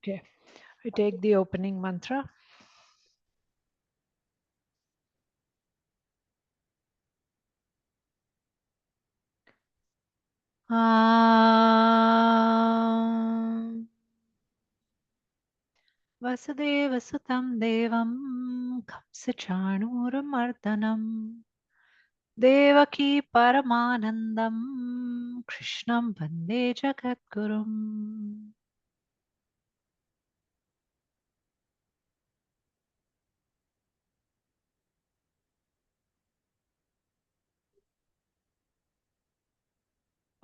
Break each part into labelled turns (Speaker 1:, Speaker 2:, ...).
Speaker 1: Okay, I take the opening mantra. Vasudeva Sutam Devam Kamsachanuramardanam Devaki Paramanandam Krishnam Vande Jagadgurum.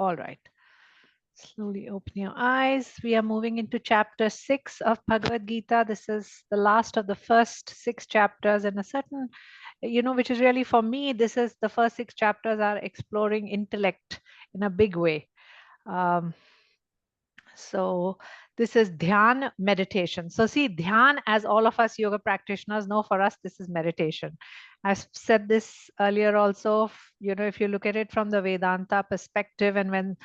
Speaker 1: All right. Slowly open your eyes. We are moving into chapter 6 of Bhagavad Gita. This is the last of the first 6 chapters, and a certain, which is really for me, this is the first 6 chapters are exploring intellect in a big way. So this is dhyan meditation. So see, dhyan, as all of us yoga practitioners know, for us, this is meditation. I've said this earlier also, if you look at it from the Vedanta perspective, and when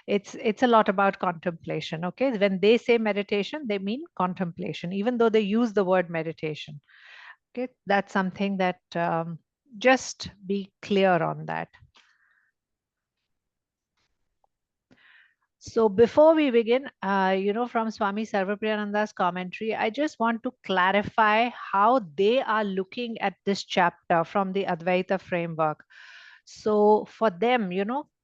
Speaker 1: it's a lot about contemplation. Okay. When they say meditation, they mean contemplation, even though they use the word meditation. Okay. That's something that just be clear on that. So before we begin, from Swami Sarvapriyananda's commentary, I just want to clarify how they are looking at this chapter from the Advaita framework. So for them,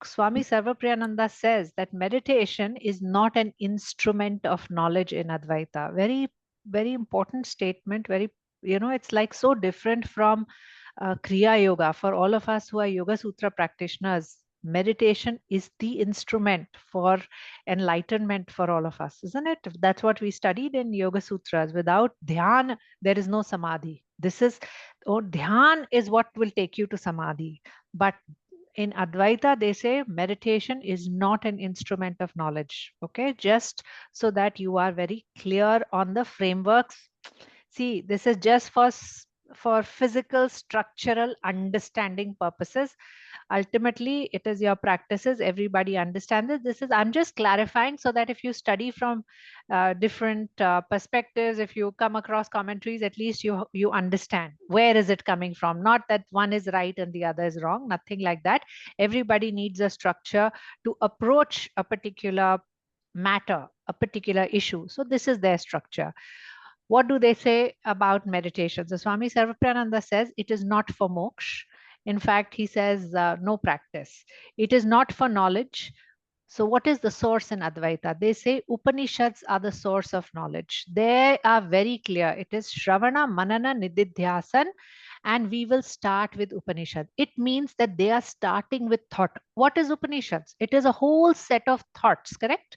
Speaker 1: Swami Sarvapriyananda says that meditation is not an instrument of knowledge in Advaita. Very, very important statement. Very, it's like so different from Kriya Yoga. For all of us who are Yoga Sutra practitioners, meditation is the instrument for enlightenment for all of us, isn't it? That's what we studied in Yoga Sutras. Without dhyan, there is no samadhi. Dhyan is what will take you to samadhi. But in Advaita, they say meditation is not an instrument of knowledge. Okay, just so that you are very clear on the frameworks. See, this is just for physical structural understanding purposes. Ultimately, it is your practices. Everybody understands it. This is, I'm just clarifying so that if you study from different perspectives, if you come across commentaries, at least you understand where is it coming from. Not that one is right and the other is wrong, nothing like that. Everybody needs a structure to approach a particular matter, a particular issue. So this is their structure. What do they say about meditation? So Swami Sarvapriyananda says it is not for moksha. In fact, he says no practice. It is not for knowledge. So what is the source in Advaita? They say Upanishads are the source of knowledge. They are very clear. It is Shravana, Manana, Nididhyasan, and we will start with Upanishad. It means that they are starting with thought. What is Upanishads? It is a whole set of thoughts, correct?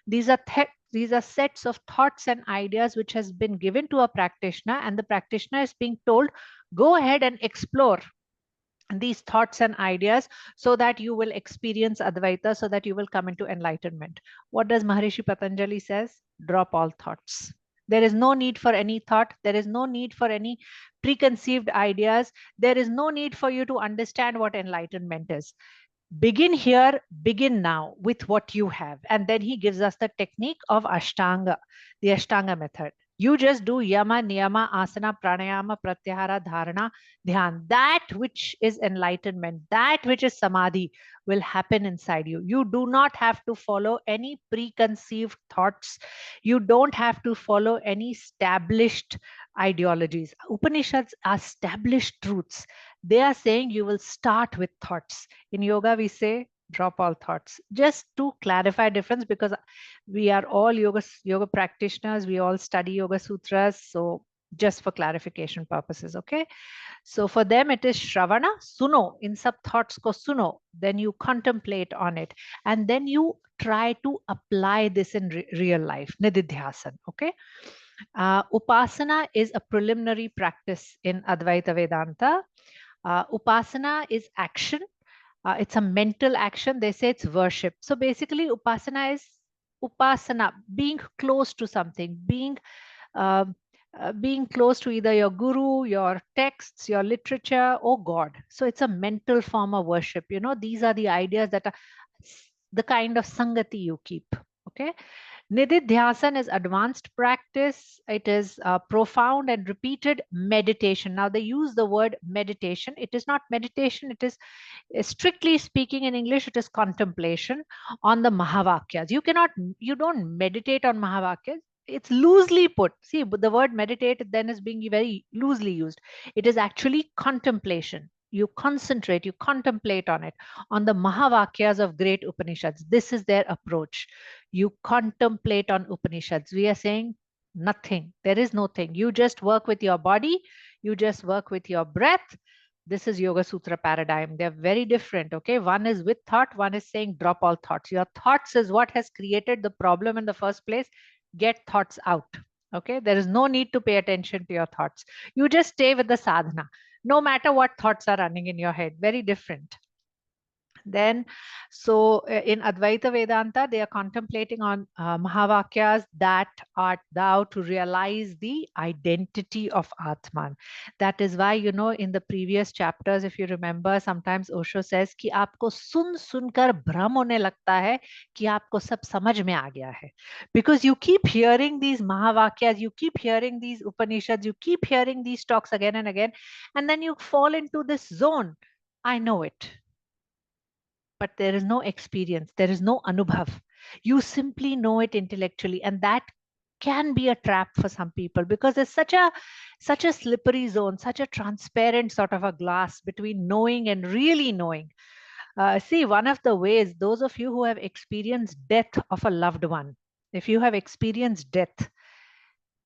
Speaker 1: These are sets of thoughts and ideas which has been given to a practitioner, and the practitioner is being told, go ahead and explore these thoughts and ideas so that you will experience Advaita, so that you will come into enlightenment. What does Maharishi Patanjali says? Drop all thoughts. There is no need for any thought. There is no need for any preconceived ideas. There is no need for you to understand what enlightenment is. Begin here, begin now with what you have. And then he gives us the technique of Ashtanga, the Ashtanga method. You just do yama, niyama, asana, pranayama, pratyahara, dharana, dhyan. That which is enlightenment, that which is samadhi will happen inside you. You do not have to follow any preconceived thoughts. You don't have to follow any established ideologies. Upanishads are established truths. They are saying you will start with thoughts. In yoga, we say drop all thoughts. Just to clarify difference, because we are all yoga practitioners. We all study Yoga Sutras. So just for clarification purposes, okay? So for them, it is Shravana, suno, in sub thoughts ko suno. Then you contemplate on it. And then you try to apply this in real life, nididhyasan, okay? Upasana is a preliminary practice in Advaita Vedanta. Upasana is action. It's a mental action. They say it's worship. So basically, upasana is upasana, being close to something, uh, being close to either your guru, your texts, your literature, or God. So it's a mental form of worship. These are the ideas that are the kind of sangati you keep. Okay. Nididhyasan is advanced practice. It is profound and repeated meditation. Now they use the word meditation. It is not meditation. It is strictly speaking in English, it is contemplation on the Mahavakyas. You don't meditate on Mahavakyas. It's loosely put. See, but the word meditate then is being very loosely used. It is actually contemplation. You concentrate, you contemplate on the Mahavakyas of great Upanishads. This is their approach. You contemplate on Upanishads. We are saying nothing. There is no thing. You just work with your body, you just work with your breath. This is Yoga Sutra paradigm. They're very different. Okay. One is with thought, one is saying drop all thoughts. Your thoughts is what has created the problem in the first place. Get thoughts out. Okay. There is no need to pay attention to your thoughts. You just stay with the sadhana, no matter what thoughts are running in your head. Very different. Then, so in Advaita Vedanta, they are contemplating on Mahavakyas that art thou to realize the identity of Atman. That is why, you know, in the previous chapters, if you remember, sometimes Osho says कि आपको सुन सुनकर भ्रम होने लगता है कि आपको सब समझ में आ गया है. Because you keep hearing these Mahavakyas, you keep hearing these Upanishads, you keep hearing these talks again and again, and then you fall into this zone. I know it, but there is no experience, there is no anubhav. You simply know it intellectually, and that can be a trap for some people because it's such a slippery zone, such a transparent sort of a glass between knowing and really knowing. See, one of the ways, those of you who have experienced death of a loved one, if you have experienced death,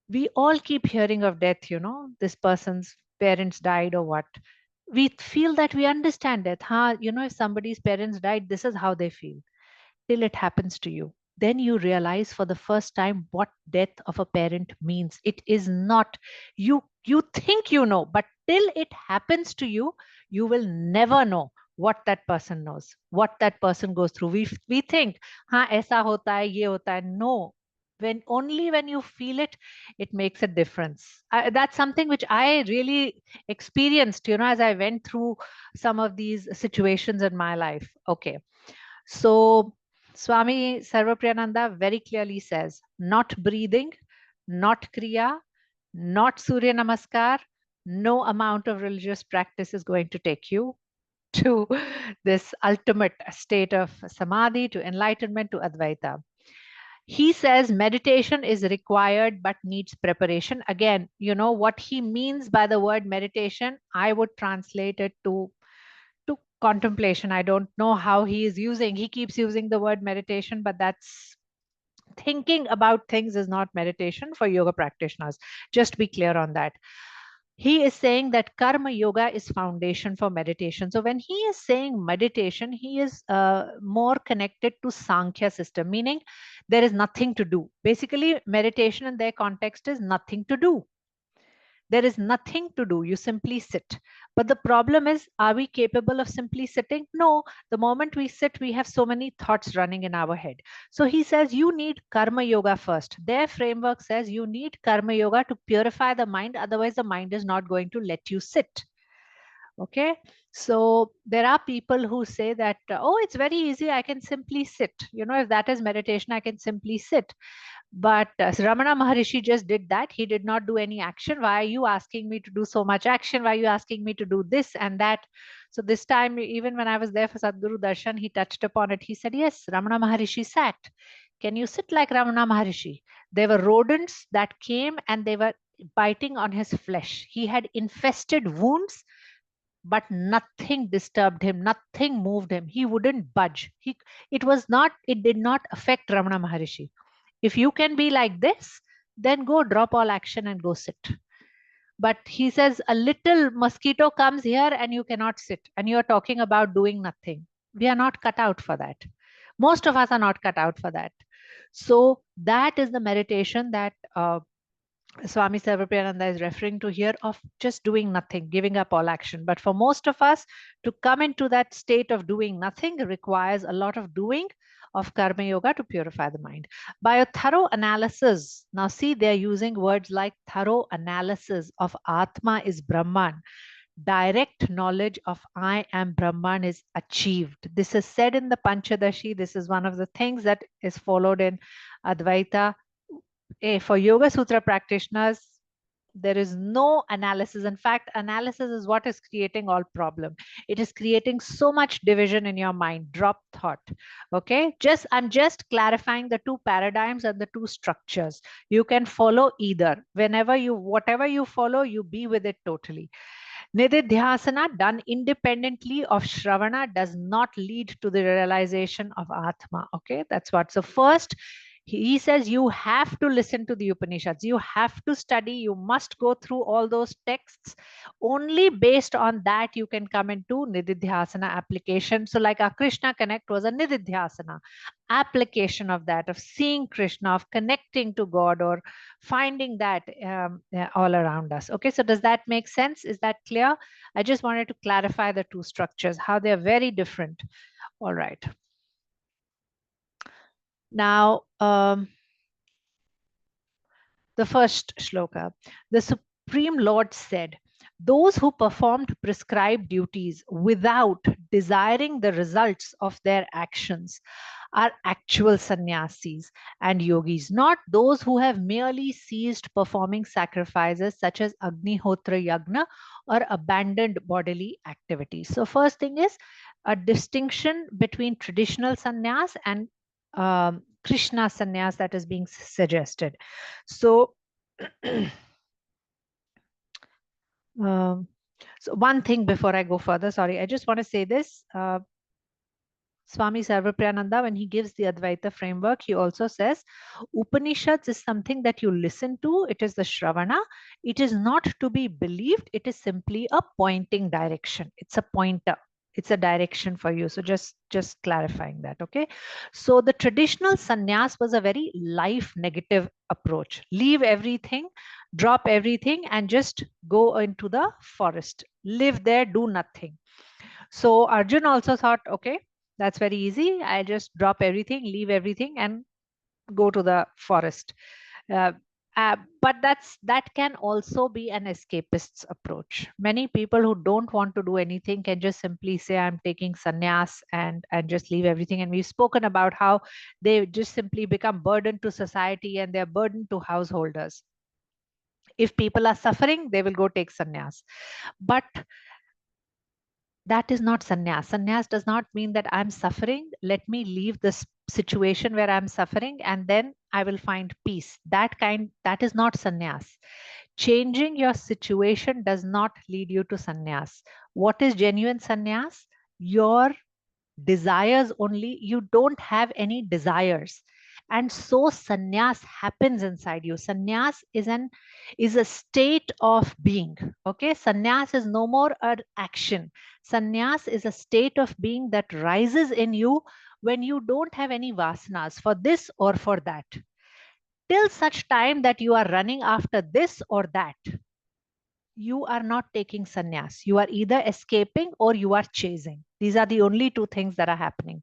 Speaker 1: we all keep hearing of death, you know, this person's parents died or what. We feel that we understand it. Huh? You know, if somebody's parents died, this is how they feel till it happens to you. Then you realize for the first time what death of a parent means. It is not, you think you know, but till it happens to you, you will never know what that person knows, what that person goes through. We think, ha, aisa hota hai, ye hota hai. No, when you feel it, it makes a difference. That's something which I really experienced, you know, as I went through some of these situations in my life. Okay, so Swami Sarvapriyananda very clearly says, not breathing, not kriya, not surya namaskar, no amount of religious practice is going to take you to this ultimate state of samadhi, to enlightenment, to advaita. He says meditation is required but needs preparation. Again, you know what he means by the word meditation, I would translate it to contemplation. I don't know how he is using, he keeps using the word meditation, but that's thinking about things is not meditation for yoga practitioners. Just be clear on that. He is saying that karma yoga is foundation for meditation. So when he is saying meditation, he is more connected to Sankhya system, meaning there is nothing to do. Basically, meditation in their context is nothing to do. There is nothing to do. You simply sit. But the problem is, are we capable of simply sitting? No. The moment we sit, we have so many thoughts running in our head. So he says you need karma yoga first. Their framework says you need karma yoga to purify the mind. Otherwise, the mind is not going to let you sit. Okay. So there are people who say that, oh, it's very easy. I can simply sit. You know, if that is meditation, I can simply sit. But Ramana Maharishi just did that. He did not do any action. Why are you asking me to do so much action? Why are you asking me to do this and that? So this time, even when I was there for Sadhguru Darshan, he touched upon it. He said, yes, Ramana Maharishi sat. Can you sit like Ramana Maharishi? There were rodents that came and they were biting on his flesh. He had infested wounds, but nothing disturbed him, nothing moved him. He wouldn't budge. It did not affect Ramana Maharishi. If you can be like this, then go drop all action and go sit. But he says a little mosquito comes here and you cannot sit, and you're talking about doing nothing. We are not cut out for that. Most of us are not cut out for that. So that is the meditation that Swami Sarvapriyananda is referring to here, of just doing nothing, giving up all action. But for most of us, to come into that state of doing nothing requires a lot of doing of karma yoga to purify the mind. By a thorough analysis, now see, they're using words like thorough analysis of Atma is Brahman direct knowledge of I am Brahman is achieved. This is said in the Panchadashi. This is one of the things that is followed in Advaita. For Yoga Sutra practitioners, there is no analysis. In fact, analysis is what is creating all problem. It is creating so much division in your mind. Drop thought. Okay, I'm just clarifying the two paradigms and the two structures. You can follow either. Whatever you follow, you be with it totally. Nididhyasana done independently of Shravana does not lead to the realization of Atma. Okay, that's what. So first, he says you have to listen to the Upanishads. You have to study. You must go through all those texts. Only based on that you can come into Nididhyasana application. So like our Krishna Connect was a Nididhyasana application of that, of seeing Krishna, of connecting to God, or finding that all around us. Okay, so does that make sense? Is that clear? I just wanted to clarify the two structures, how they're very different. All right. Now, the first shloka, the Supreme Lord said, those who performed prescribed duties without desiring the results of their actions are actual sannyasis and yogis, not those who have merely ceased performing sacrifices such as Agnihotra Yagna or abandoned bodily activities. So first thing is a distinction between traditional sannyas and Krishna sannyas that is being suggested. So, so one thing before I go further, sorry, I just want to say this. Swami Sarvapriyananda, when he gives the Advaita framework, he also says Upanishads is something that you listen to. It is the Shravana. It is not to be believed. It is simply a pointing direction. It's a pointer. It's a direction for you. So just clarifying that. Okay. So the traditional sannyas was a very life negative approach. Leave everything, drop everything, and just go into the forest. Live there, do nothing. So Arjun also thought, okay, that's very easy. I just drop everything, leave everything, and go to the forest. Uh, but that can also be an escapist's approach. Many people who don't want to do anything can just simply say, I'm taking sannyas and just leave everything. And we've spoken about how they just simply become burden to society and they're burden to householders. If people are suffering, they will go take sannyas. But that is not sannyas. Sannyas does not mean that I'm suffering. Let me leave this situation where I'm suffering and then I will find peace. That is not sannyas. Changing your situation does not lead you to sannyas. What is genuine sannyas? Your desires only. You don't have any desires. And so sannyas happens inside you. Sannyas is a state of being. Okay, sannyas is no more an action. Sannyas is a state of being that rises in you when you don't have any vasanas for this or for that. Till such time that you are running after this or that, you are not taking sannyas. You are either escaping or you are chasing. These are the only two things that are happening.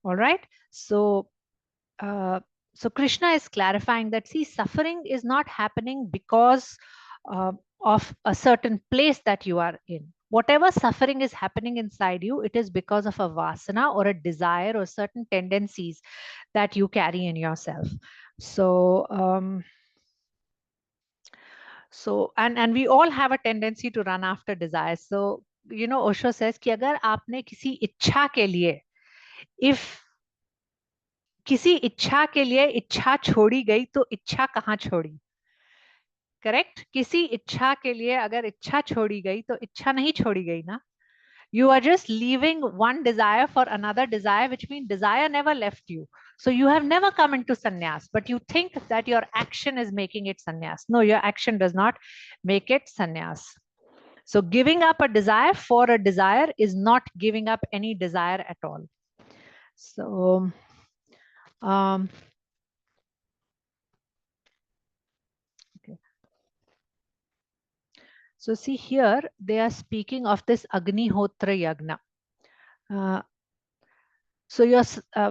Speaker 1: All right. So, so Krishna is clarifying that, see, suffering is not happening because of a certain place that you are in. Whatever suffering is happening inside you, it is because of a vasana or a desire or certain tendencies that you carry in yourself. So, and we all have a tendency to run after desires. So, Osho says कि अगर आपने किसी इच्छा के लिए, if किसी इच्छा के लिए इच्छा छोड़ी गई तो इच्छा कहाँ छोड़ी? करेक्ट? किसी इच्छा के लिए अगर इच्छा छोड़ी गई तो इच्छा नहीं छोड़ी गई ना? You are just leaving one desire for another desire, which means desire never left you. So you have never come into sannyas, but you think that your action is making it sannyas. No, your action does not make it sannyas. So giving up a desire for a desire is not giving up any desire at all. So, okay. So see here, they are speaking of this Agnihotra Yagna. So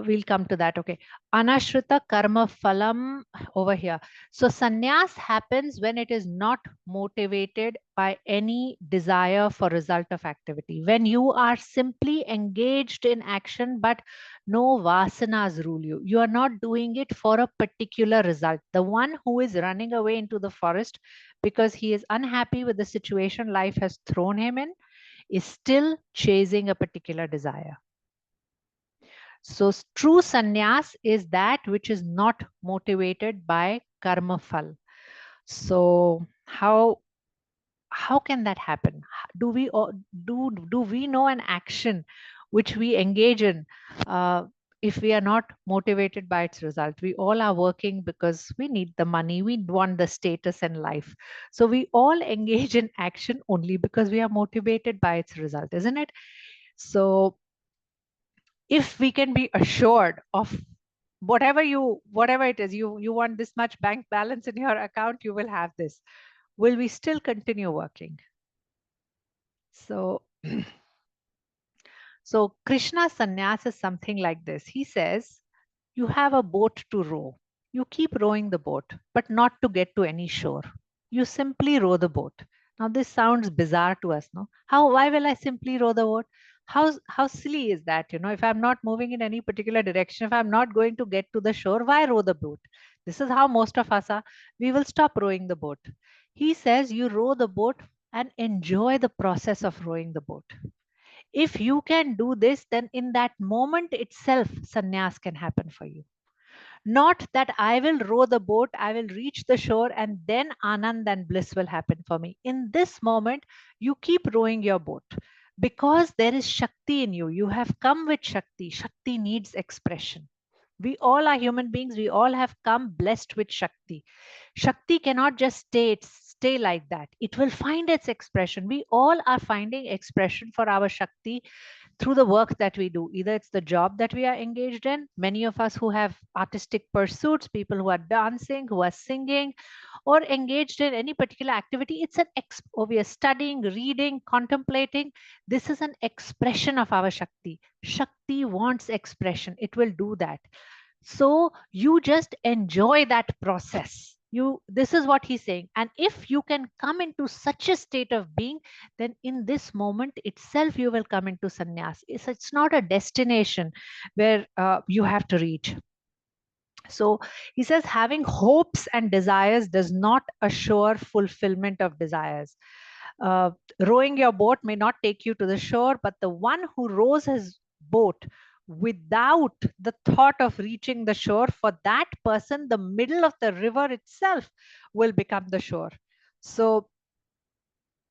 Speaker 1: we'll come to that. Okay. Anashrita karma phalam over here. So sannyas happens when it is not motivated by any desire for result of activity. When you are simply engaged in action, but no vasanas rule you. You are not doing it for a particular result. The one who is running away into the forest because he is unhappy with the situation life has thrown him in is still chasing a particular desire. So true sannyas is that which is not motivated by karma phal. So how can that happen? Do we know an action which we engage in if we are not motivated by its result? We all are working because we need the money, we want the status in life. So we all engage in action only because we are motivated by its result, isn't it? So if we can be assured of whatever it is, you want this much bank balance in your account, you will have this, will we still continue working? So so Krishna sannyas is something like this. He says you have a boat to row, you keep rowing the boat but not to get to any shore. You simply row the boat. Now this sounds bizarre to us, no? Why will I simply row the boat? How silly is that? If I'm not moving in any particular direction, if I'm not going to get to the shore, why row the boat? This is how most of us are. We will stop rowing the boat. He says you row the boat and enjoy the process of rowing the boat. If you can do this, then in that moment itself, sannyas can happen for you. Not that I will row the boat, I will reach the shore, and then anand and bliss will happen for me. In this moment, you keep rowing your boat because there is Shakti in you. You have come with Shakti. Shakti needs expression. We all are human beings. We all have come blessed with Shakti. Shakti cannot just stay like that. It will find its expression. We all are finding expression for our Shakti through the work that we do. Either it's the job that we are engaged in, many of us who have artistic pursuits, people who are dancing, who are singing, or engaged in any particular activity. It's or we are studying, reading, contemplating. This is an expression of our Shakti. Shakti wants expression. It will do that. So you just enjoy that process. This is what he's saying. And if you can come into such a state of being, then in this moment itself you will come into sannyas. It's not a destination where you have to reach. So he says having hopes and desires does not assure fulfillment of desires. uh, Rowing your boat may not take you to the shore, but the one who rows his boat without the thought of reaching the shore, for that person, the middle of the river itself will become the shore. So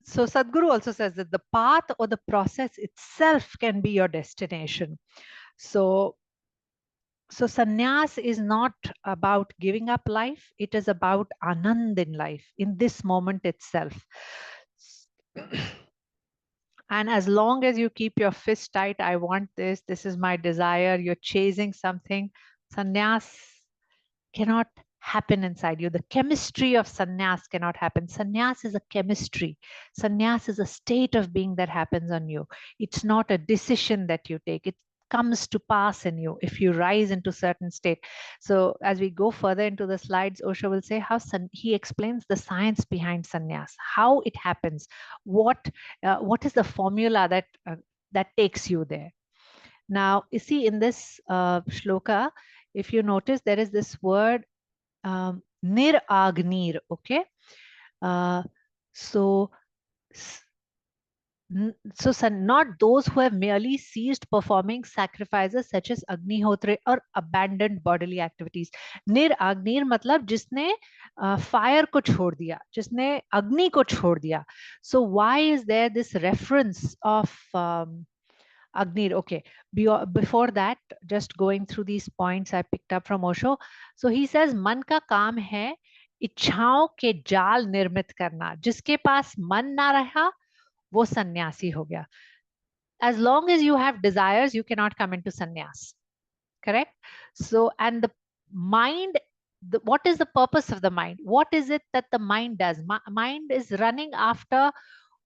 Speaker 1: Sadhguru also says that the path or the process itself can be your destination. So sannyas is not about giving up life. It is about anand in life, in this moment itself. And as long as you keep your fist tight, I want this is my desire, you're chasing something, sannyas cannot happen inside you. The chemistry of sannyas cannot happen. Sannyas is a chemistry. Sannyas is a state of being that happens on you. It's not a decision that you take. It comes to pass in you if you rise into certain state. So as we go further into the slides, Osho will say how he explains the science behind sannyas, how it happens, what is the formula that takes you there. Now, you see in this shloka, if you notice, there is this word niragnir, okay? Uh, so not those who have merely ceased performing sacrifices such as agnihotra or abandoned bodily activities. Niragnir मतलब जिसने fire को छोड़ दिया, जिसने अग्नि को छोड़ दिया. So why is there this reference of Agnir? Okay, before that, just going through these points I picked up from Osho. So he says मन का काम है इच्छाओं के जाल निर्मित करना. जिसके पास मन ना रहा वो सन्यासी हो गया. As long as you have desires, you cannot come into sannyas. Correct? So, and the mind, what is the purpose of the mind? What is it that the mind does? Mind is running after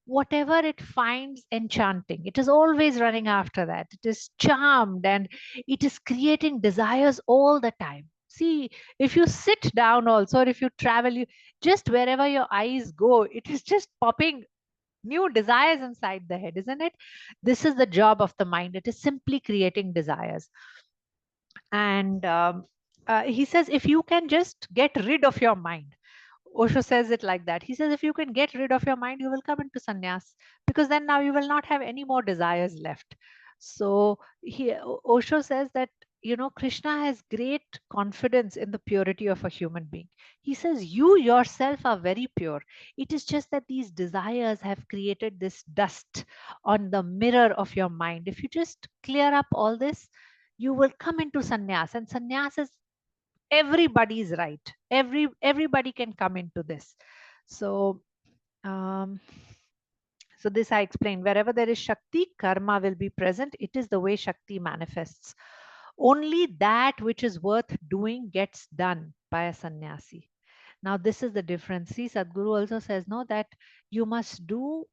Speaker 1: whatever it finds enchanting, it is always running after that. It is charmed and it is creating desires all the time. See, if you sit down also, or if you travel, you just wherever your eyes go, it is just popping new desires inside the head, isn't it? This is the job of the mind. It is simply creating desires. And he says, if you can just get rid of your mind, Osho says it like that. He says, if you can get rid of your mind, you will come into sannyas, because then now you will not have any more desires left. So Osho says that, Krishna has great confidence in the purity of a human being. He says, you yourself are very pure. It is just that these desires have created this dust on the mirror of your mind. If you just clear up all this, you will come into sannyas. And sannyas is everybody's right. Everybody can come into this. So um, so this I explained. Wherever there is Shakti, karma will be present. It is the way Shakti manifests. Only that which is worth doing gets done by a sannyasi. Now, this is the difference. See, Sadhguru also says, no, that you must do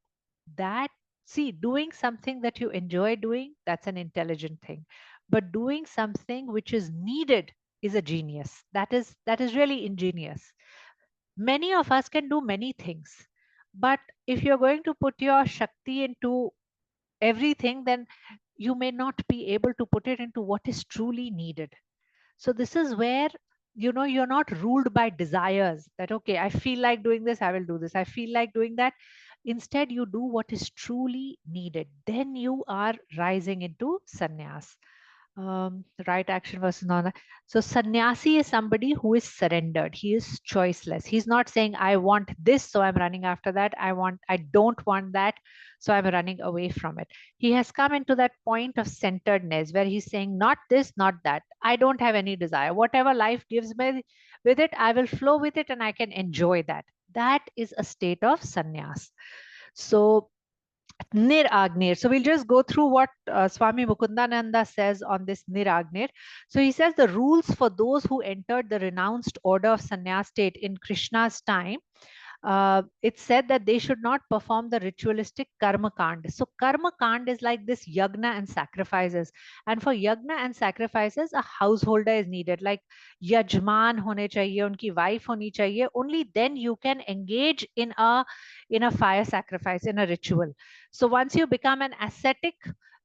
Speaker 1: that. See, doing something that you enjoy doing, that's an intelligent thing. But doing something which is needed is a genius. That is really ingenious. Many of us can do many things. But if you're going to put your Shakti into everything, then you may not be able to put it into what is truly needed. So this is where, you're not ruled by desires that, okay, I feel like doing this, I will do this. I feel like doing that. Instead, you do what is truly needed. Then you are rising into sannyas. Right action versus non. So sannyasi is somebody who is surrendered. He is choiceless. He's not saying, I want this, so I'm running after that. I don't want that, so I'm running away from it. He has come into that point of centeredness where he's saying, not this, not that. I don't have any desire. Whatever life gives me with it, I will flow with it and I can enjoy that. That is a state of sannyas. So Niragner. So we'll just go through what Swami Mukundananda says on this Niragner. So he says the rules for those who entered the renounced order of sannyas state in Krishna's time, it's said that they should not perform the ritualistic karma kand. So karma kand is like this yagna and sacrifices. And for yagna and sacrifices, a householder is needed. Like yajman hone chahiye, unki wife honi chahiye. Only then you can engage in a fire sacrifice, in a ritual. So once you become an ascetic,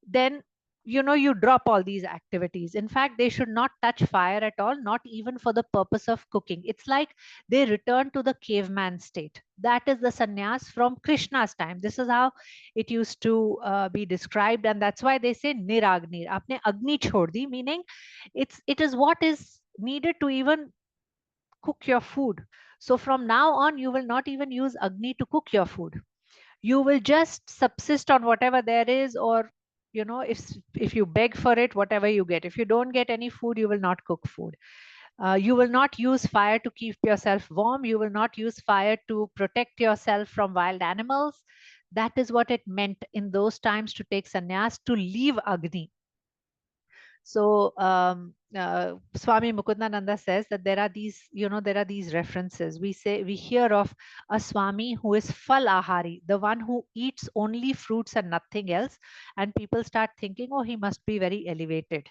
Speaker 1: then you drop all these activities. In fact, they should not touch fire at all, not even for the purpose of cooking. It's like they return to the caveman state. That is the sannyas from Krishna's time. This is how it used to be described, and that's why they say niragnir. Apne agni chhod di, meaning it is what is needed to even cook your food. So from now on, you will not even use agni to cook your food. You will just subsist on whatever there is, or if you beg for it, whatever you get. If you don't get any food, you will not cook food. You will not use fire to keep yourself warm. You will not use fire to protect yourself from wild animals. That is what it meant in those times to take sannyas, to leave Agni. So Swami Mukundananda says that there are these references. We hear of a Swami who is falahari, the one who eats only fruits and nothing else, and people start thinking, oh, he must be very elevated.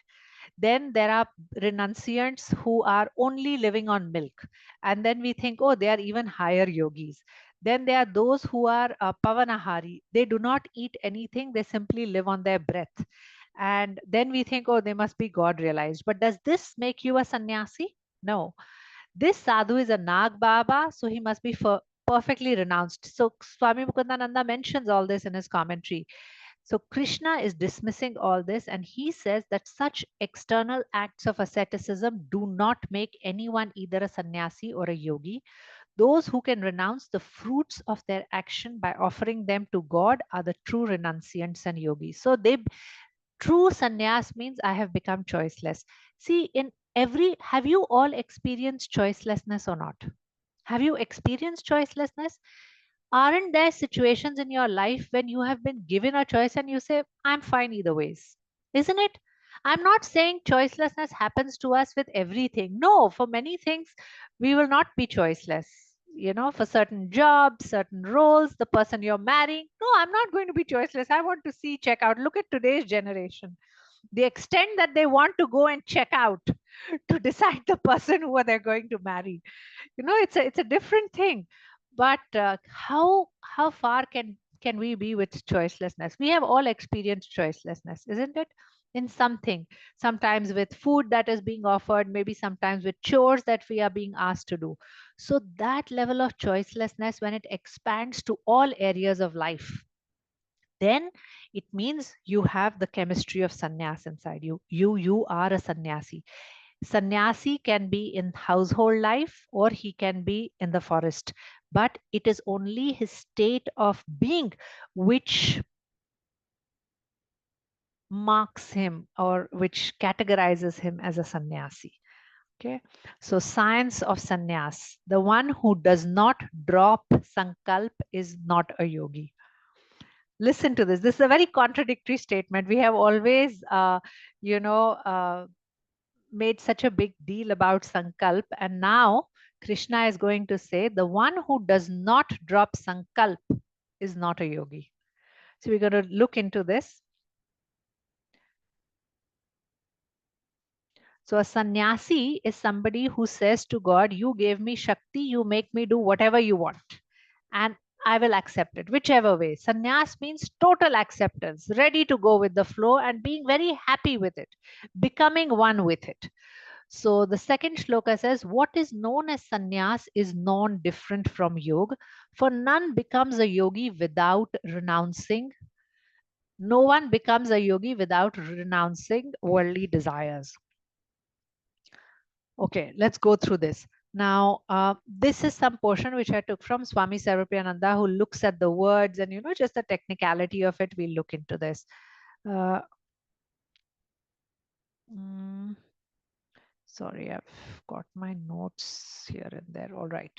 Speaker 1: Then there are renunciants who are only living on milk. And then we think, oh, they are even higher yogis. Then there are those who are pavanahari. They do not eat anything. They simply live on their breath. And then we think, oh, they must be God realized. But does this make you a sannyasi? No. This sadhu is a Nag Baba, so he must be perfectly renounced. So Swami Mukundananda mentions all this in his commentary. So Krishna is dismissing all this, and he says that such external acts of asceticism do not make anyone either a sannyasi or a yogi. Those who can renounce the fruits of their action by offering them to God are the true renunciants and yogis. So true sannyas means I have become choiceless. See, have you all experienced choicelessness or not? Have you experienced choicelessness? Aren't there situations in your life when you have been given a choice and you say, I'm fine either ways? Isn't it? I'm not saying choicelessness happens to us with everything. No, for many things, we will not be choiceless. for certain jobs, certain roles, the person you're marrying. No, I'm not going to be choiceless. I want to see, check out. Look at today's generation. The extent that they want to go and check out to decide the person who they're going to marry. It's a different thing. But how far can we be with choicelessness? We have all experienced choicelessness, isn't it? In something, sometimes with food that is being offered, maybe sometimes with chores that we are being asked to do. So that level of choicelessness, when it expands to all areas of life, then it means you have the chemistry of sannyas inside you. You are a sannyasi. Sannyasi can be in household life or he can be in the forest, but it is only his state of being which marks him or which categorizes him as a sannyasi. Okay, so science of sannyas: the one who does not drop sankalp is not a yogi. Listen to this. This is a very contradictory statement. We have always, you know, made such a big deal about sankalp, and now Krishna is going to say the one who does not drop sankalp is not a yogi. So we're going to look into this. So a sannyasi is somebody who says to God, you gave me Shakti, you make me do whatever you want, and I will accept it, whichever way. Sannyas means total acceptance, ready to go with the flow and being very happy with it, becoming one with it. So the second shloka says, what is known as sannyas is known different from yoga, for none becomes a yogi without renouncing. No one becomes a yogi without renouncing worldly desires. Okay, let's go through this. Now, this is some portion which I took from Swami Sarvapriyananda, who looks at the words and, just the technicality of it. We'll look into this. Uh, sorry, I've got my notes here and there. All right.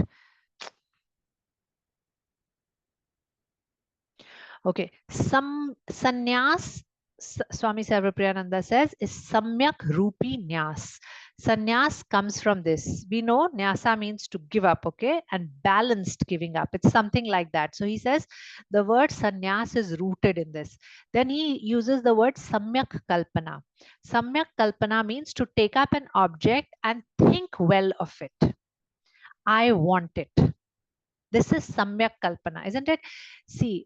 Speaker 1: Okay, some sannyas, Swami Sarvapriyananda says, is samyak rupi nyas. Sannyas comes from this. We know nyasa means to give up, okay, and balanced giving up. It's something like that. So he says the word sannyas is rooted in this. Then he uses the word samyak kalpana. Samyak kalpana means to take up an object and think well of it. I want it. This is samyak kalpana, isn't it? See,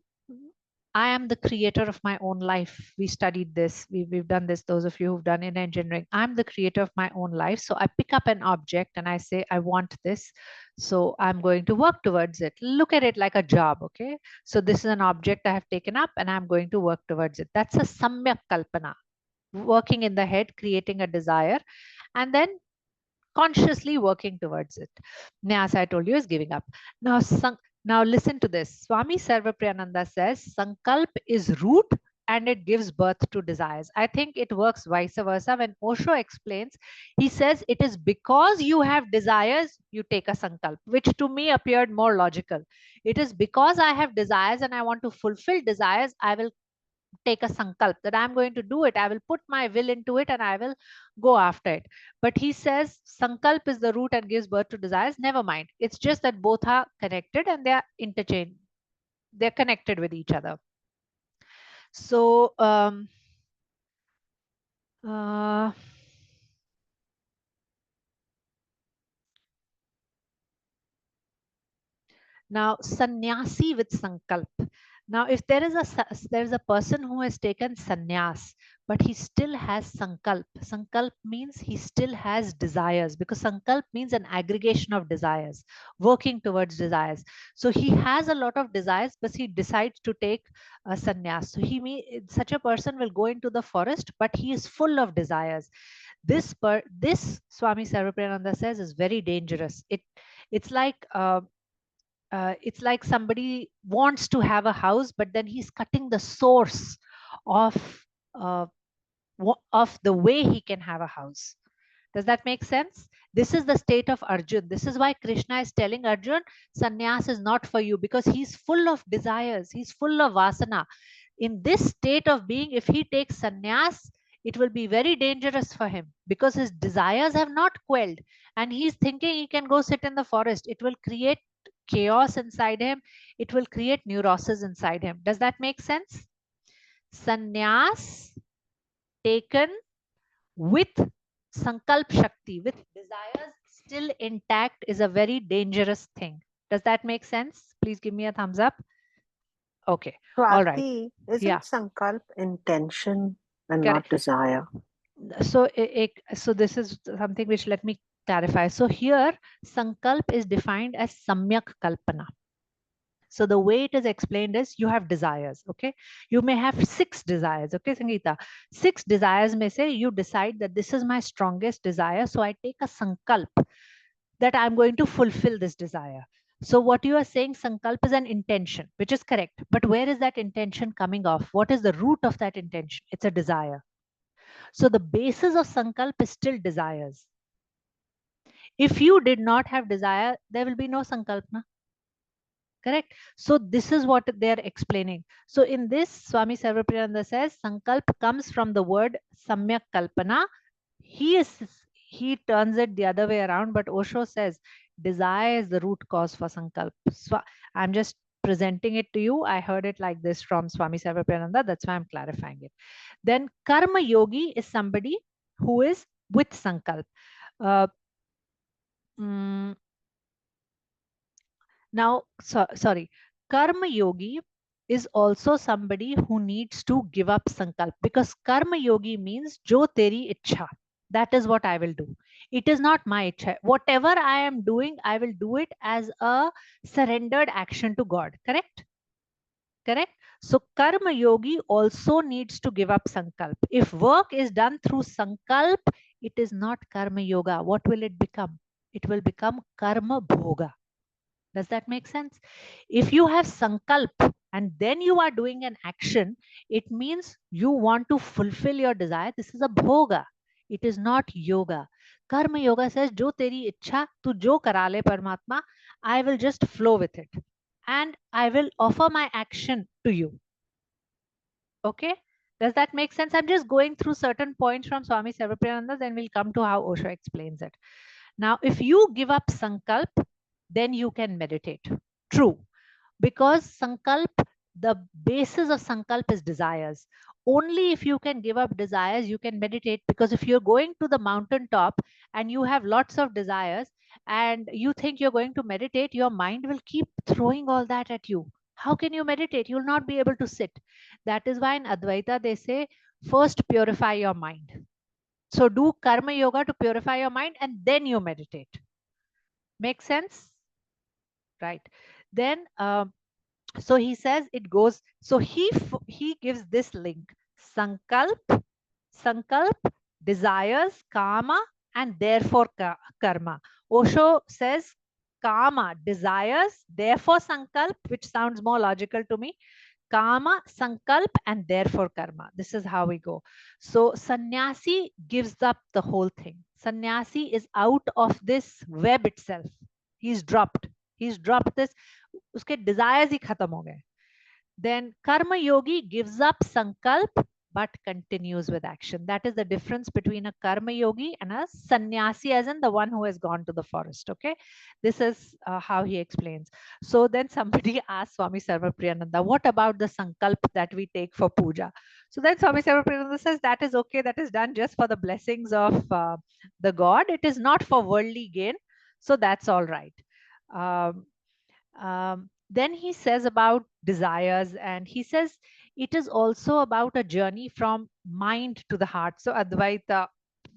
Speaker 1: I am the creator of my own life. We studied this. We've done this. Those of you who've done in engineering, I'm the creator of my own life. So I pick up an object and I say, I want this. So I'm going to work towards it. Look at it like a job. Okay. So this is an object I have taken up and I'm going to work towards it. That's a samyak kalpana, working in the head, creating a desire, and then consciously working towards it. Nyasa, I told you, is giving up. Now listen to this. Swami Sarvapriyananda says Sankalp is root and it gives birth to desires. I think it works vice versa. When Osho explains, he says it is because you have desires, you take a Sankalp, which to me appeared more logical. It is because I have desires and I want to fulfill desires, I will take a sankalp that I'm going to do it. I will put my will into it and I will go after it. But he says sankalp is the root and gives birth to desires. Never mind. It's just that both are connected and they are interchanged. They're connected with each other. So, now, sannyasi with sankalp. Now, if there is a person who has taken sannyas, but he still has sankalp. Sankalp means he still has desires, because sankalp means an aggregation of desires, working towards desires. So he has a lot of desires, but he decides to take a sannyas. So such a person will go into the forest, but he is full of desires. This Swami Sarvapriyananda says is very dangerous. It's like somebody wants to have a house, but then he's cutting the source of uh, of the way he can have a house. Does that make sense? This is the state of Arjun. This is why Krishna is telling Arjun, sannyas is not for you, because he's full of desires. He's full of vasana. In this state of being, if he takes sannyas, it will be very dangerous for him because his desires have not quelled and he's thinking he can go sit in the forest. It will create chaos inside him. It will create neurosis inside him. Does that make sense? Sannyas taken with sankalp shakti, with desires still intact, is a very dangerous thing. Does that make sense? Please give me a thumbs up. Okay. All right.
Speaker 2: Swati,
Speaker 1: Yeah.
Speaker 2: isn't sankalp intention and not
Speaker 1: Correct.
Speaker 2: desire?
Speaker 1: So, so this is something which let me clarify. So here, sankalp is defined as samyak kalpana. So the way it is explained is you have desires, okay? You may have 6 desires, okay, Sangeeta? 6 desires may say you decide that this is my strongest desire. So I take a sankalp that I'm going to fulfill this desire. So what you are saying, sankalp is an intention, which is correct. But where is that intention coming off? What is the root of that intention? It's a desire. So the basis of sankalp is still desires. If you did not have desire, there will be no sankalpna. Correct. So this is what they're explaining. So in this, Swami Sarvapriyananda says sankalp comes from the word samyak kalpana. He turns it the other way around, but Osho says desire is the root cause for sankalp. So I'm just presenting it to you. I heard it like this from Swami Sarvapriyananda. That's why I'm clarifying it. Then karma yogi is somebody who is with sankalp. Uh, mm, Now, sorry, karma yogi is also somebody who needs to give up sankalp, because karma yogi means jo teri ichha. That is what I will do. It is not my ichha. Whatever I am doing, I will do it as a surrendered action to God. Correct? Correct. So karma yogi also needs to give up sankalp. If work is done through sankalp, it is not karma yoga. What will it become? It will become karma bhoga. Does that make sense? If you have sankalp and then you are doing an action, it means you want to fulfill your desire. This is a bhoga. It is not yoga. Karma yoga says, Jo teri ichha, tu jo karale Paramatma, I will just flow with it. And I will offer my action to you. Okay? Does that make sense? I'm just going through certain points from Swami Sarvapriyananda, then we'll come to how Osho explains it. Now, if you give up sankalp, then you can meditate. True. Because sankalp, the basis of sankalp is desires. Only if you can give up desires, you can meditate. Because if you're going to the mountaintop and you have lots of desires and you think you're going to meditate, your mind will keep throwing all that at you. How can you meditate? You'll not be able to sit. That is why in Advaita they say, first purify your mind. So do karma yoga to purify your mind and then you meditate. Make sense? Right. Then, so he says it goes, so he gives this link: sankalp, desires, kama, and therefore karma. Osho says kama, desires, therefore sankalp, which sounds more logical to me. Kama, sankalp, and therefore karma. This is how we go. So sannyasi gives up the whole thing. Sannyasi is out of this web itself. He's dropped this. उसके desires ही खत्म हो गए. Then karma yogi gives up sankalp but continues with action. That is the difference between a karma yogi and a sannyasi, as in the one who has gone to the forest. Okay, this is how he explains. So then somebody asked Swami Sarvapriyananda, what about the sankalp that we take for puja? So then Swami Sarvapriyananda says that is okay, that is done just for the blessings of the god. It is not for worldly gain, so that's all right. Um, then he says about desires, and he says it is also about a journey from mind to the heart. So Advaita,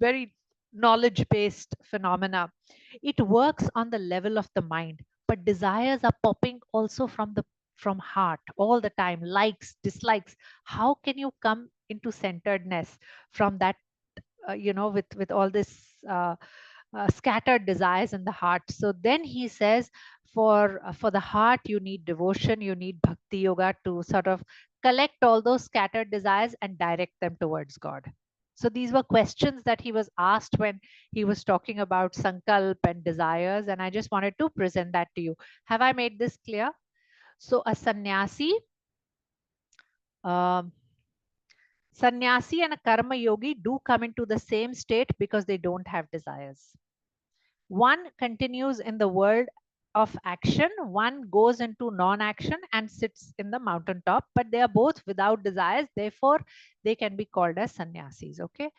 Speaker 1: very knowledge based phenomena. It works on the level of the mind, but desires are popping also from heart all the time, likes, dislikes. How can you come into centeredness from that, with all this scattered desires in the heart? So then he says, for the heart, you need devotion, you need bhakti yoga to sort of collect all those scattered desires and direct them towards God. So these were questions that he was asked when he was talking about sankalp and desires, and I just wanted to present that to you. Have I made this clear? So a um, sannyasi and a karma yogi do come into the same state because they don't have desires. One continues in the world of action. One goes into non-action and sits in the mountaintop, but they are both without desires. Therefore, they can be called as sannyasis. Okay.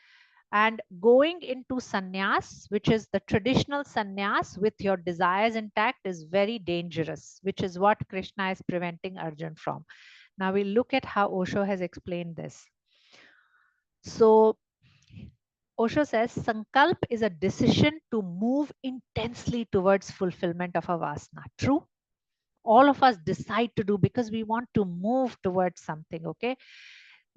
Speaker 1: And going into sannyas, which is the traditional sannyas with your desires intact, is very dangerous, which is what Krishna is preventing Arjun from. Now we'll look at how Osho has explained this. So Osho says sankalp is a decision to move intensely towards fulfillment of a vasana. True? All of us decide to do because we want to move towards something. Okay.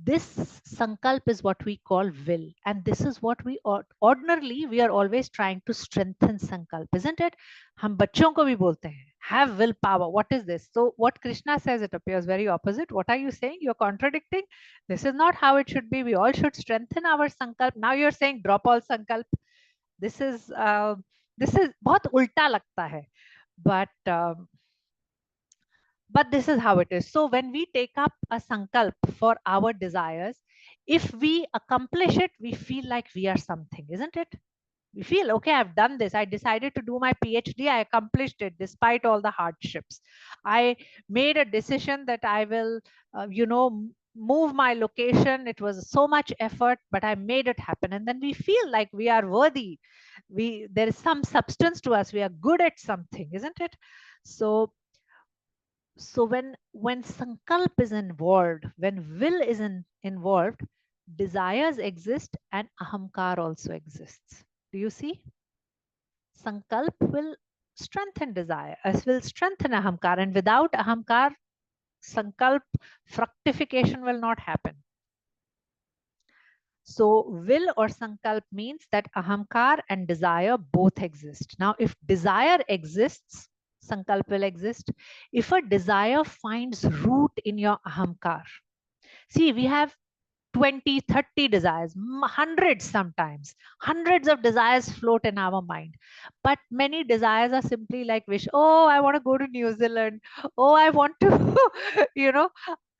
Speaker 1: This sankalp is what we call will, and this is what we ordinarily we are always trying to strengthen sankalp, isn't it? हम बच्चों को भी बोलते हैं have will power. What is this? So what Krishna says, it appears very opposite. What are you saying? You're contradicting. This is not how it should be. We all should strengthen our sankalp. Now you're saying drop all sankalp. This is बहुत उल्टा लगता है, but this is how it is. So when we take up a sankalp for our desires, if we accomplish it, we feel like we are something, isn't it? We feel, okay, I've done this. I decided to do my PhD. I accomplished it despite all the hardships. I made a decision that I will, move my location. It was so much effort, but I made it happen. And then we feel like we are worthy. There is some substance to us. We are good at something, isn't it? So when sankalp is involved, when will is involved, desires exist and ahamkar also exists. Do you see? Sankalp will strengthen desire, will strengthen ahamkar, and without ahamkar, sankalp fructification will not happen. So will or sankalp means that ahamkar and desire both exist. Now, if desire exists, sankalp will exist. If a desire finds root in your ahamkar, see, we have 20, 30 desires, hundreds sometimes, hundreds of desires float in our mind. But many desires are simply like wish, oh, I want to go to New Zealand. Oh, I want to,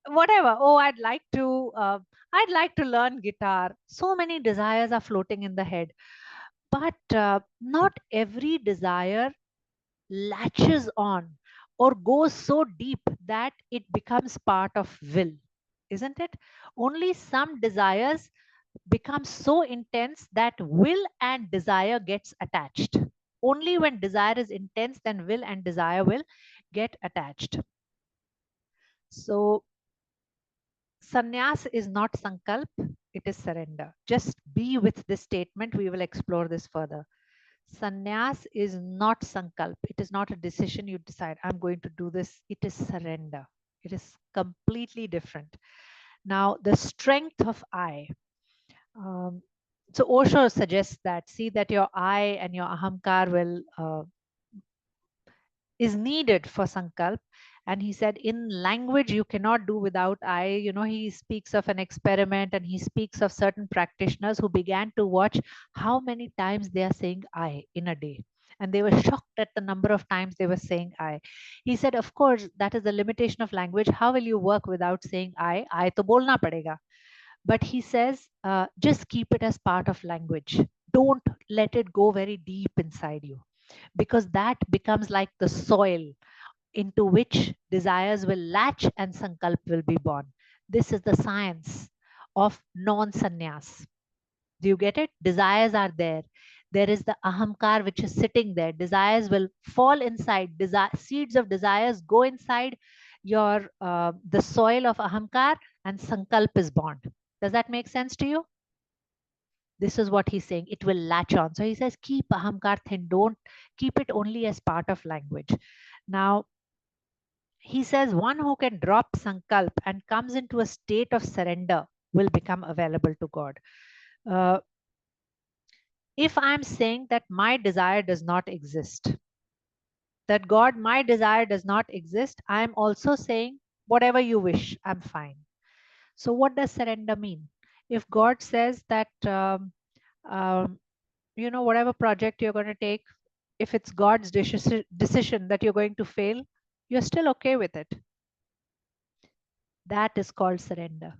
Speaker 1: whatever. Oh, I'd like to learn guitar. So many desires are floating in the head. But not every desire latches on or goes so deep that it becomes part of will, isn't it? Only some desires become so intense that will and desire gets attached. Only when desire is intense, then will and desire will get attached. So sannyas is not sankalp, it is surrender. Just be with this statement. We will explore this further. Sannyas is not sankalp. It is not a decision you decide, I'm going to do this. It is surrender. It is completely different. Now, the strength of I. So Osho suggests that, see that your I and your ahamkar is needed for sankalp. And he said, in language, you cannot do without I. He speaks of an experiment, and he speaks of certain practitioners who began to watch how many times they are saying I in a day. And they were shocked at the number of times they were saying I. He said, of course, that is the limitation of language. How will you work without saying I? I to bolna padega. But he says, just keep it as part of language. Don't let it go very deep inside you, because that becomes like the soil into which desires will latch and sankalp will be born. This is the science of non-sannyas. Do you get it? Desires are there. There is the ahamkar which is sitting there. Desires will fall inside. Seeds of desires go inside your the soil of ahamkar, and sankalp is born. Does that make sense to you? This is what he's saying. It will latch on. So he says, keep ahamkar thin. Don't keep it only as part of language. Now, he says one who can drop sankalp and comes into a state of surrender will become available to God. If I'm saying that my desire does not exist, that God, my desire does not exist, I'm also saying whatever you wish, I'm fine. So what does surrender mean? If God says that, whatever project you're going to take, if it's God's decision that you're going to fail, you're still okay with it. That is called surrender.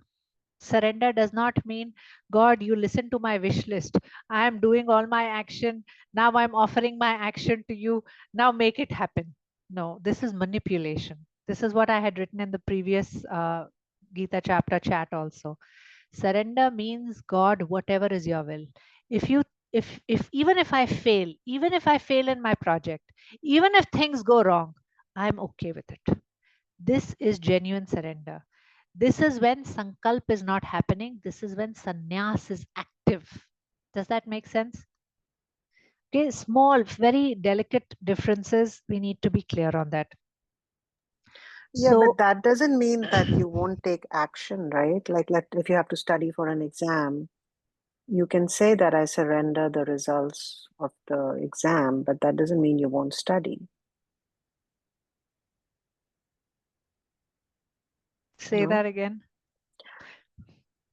Speaker 1: Surrender does not mean, God, you listen to my wish list. I am doing all my action. Now I'm offering my action to you. Now make it happen. No, this is manipulation. This is what I had written in the previous Gita chapter chat also. Surrender means, God, whatever is your will. If you if even if I fail, even if I fail in my project, even if things go wrong, I'm okay with it. This is genuine surrender. This is when sankalp is not happening. This is when sannyas is active. Does that make sense? Okay, small, very delicate differences. We need to be clear on that.
Speaker 2: Yeah, but
Speaker 1: So,
Speaker 2: that doesn't mean that you won't take action, right? Like, if you have to study for an exam, you can say that I surrender the results of the exam, but that doesn't mean you won't study.
Speaker 1: say
Speaker 2: No?
Speaker 1: that again.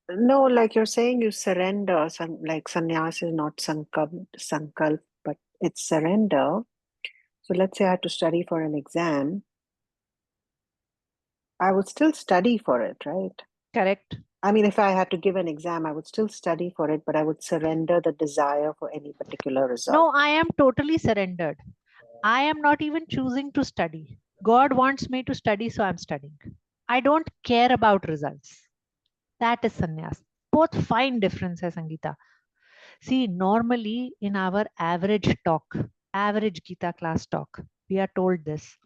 Speaker 2: No, like you're saying you surrender, like sannyas is not sankalp, but it's surrender. So let's say I had to study for an exam, I would still study for it, right?
Speaker 1: Correct.
Speaker 2: I mean, if I had to give an exam, I would still study for it, but I would surrender the desire for any particular result.
Speaker 1: No, I am totally surrendered. I am not even choosing to study. God wants me to study, so I'm studying. I don't care about results. That is sannyas. Both fine differences, Sangeeta. See, normally in our average talk, average Gita class talk, we are told this.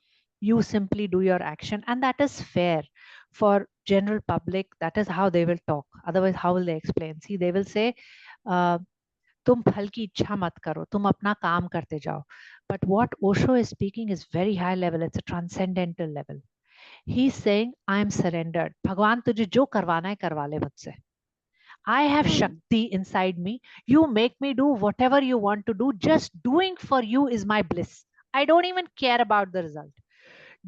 Speaker 1: You simply do your action, and that is fair for general public. That is how they will talk. Otherwise, how will they explain? See, they will say, uh, तुम फल की इच्छा मत करो, तुम अपना काम करते जाओ. But what Osho is speaking is very high level. It's a transcendental level. He's saying, I am surrendered. भगवान तुझे जो करवाना है करवा ले मुझसे. I have Shakti inside me. You make me do whatever you want to do. Just doing for you is my bliss. I don't even care about the result.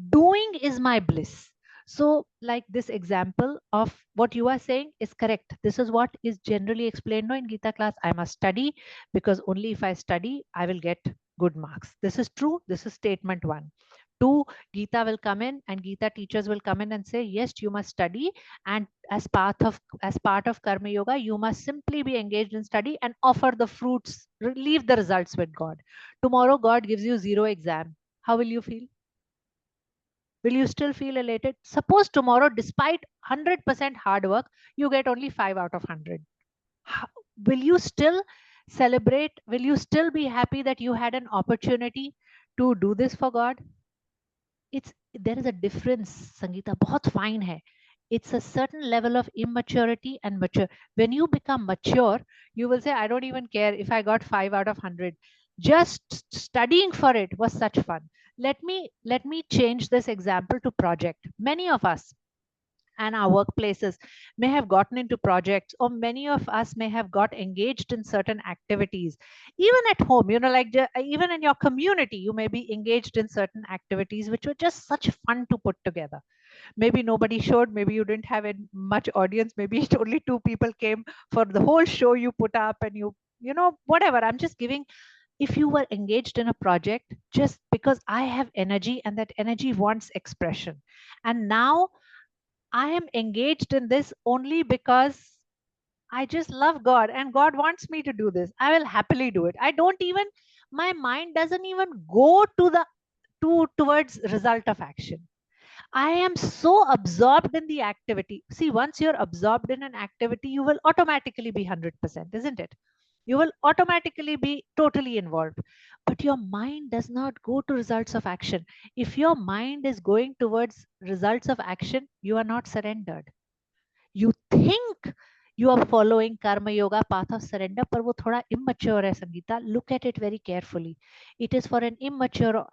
Speaker 1: Doing is my bliss. So, like this example of what you are saying is correct. This is what is generally explained in Gita class. I must study because only if I study, I will get good marks. This is true. This is statement one. Two, Gita will come in and Gita teachers will come in and say, yes, you must study. And as part of Karma Yoga, you must simply be engaged in study and offer the fruits, leave the results with God. Tomorrow, God gives you 0 exam. How will you feel? Will you still feel elated? Suppose tomorrow, despite 100% hard work, you get only 5 out of 100. Will you still celebrate? Will you still be happy that you had an opportunity to do this for God? There is a difference, Sangeeta, बहुत fine hai. It's a certain level of immaturity and mature. When you become mature, you will say, I don't even care if I got 5 out of 100. Just studying for it was such fun. Let me change this example to project. Many of us and our workplaces may have gotten into projects, or many of us may have got engaged in certain activities. Even at home, like even in your community, you may be engaged in certain activities which were just such fun to put together. Maybe nobody showed, maybe you didn't have much audience, maybe only 2 people came for the whole show you put up, and whatever. I'm just giving, if you were engaged in a project just because I have energy and that energy wants expression, and now I am engaged in this only because I just love God and God wants me to do this. I will happily do it. I don't even, my mind doesn't even go towards result of action. I am so absorbed in the activity. See, once you're absorbed in an activity, you will automatically be 100%, isn't it? You will automatically be totally involved. But your mind does not go to results of action. If your mind is going towards results of action, you are not surrendered. You think you are following karma yoga path of surrender, पर वो थोड़ा immature है, Sangeeta. Look at it very carefully. It is for an immature.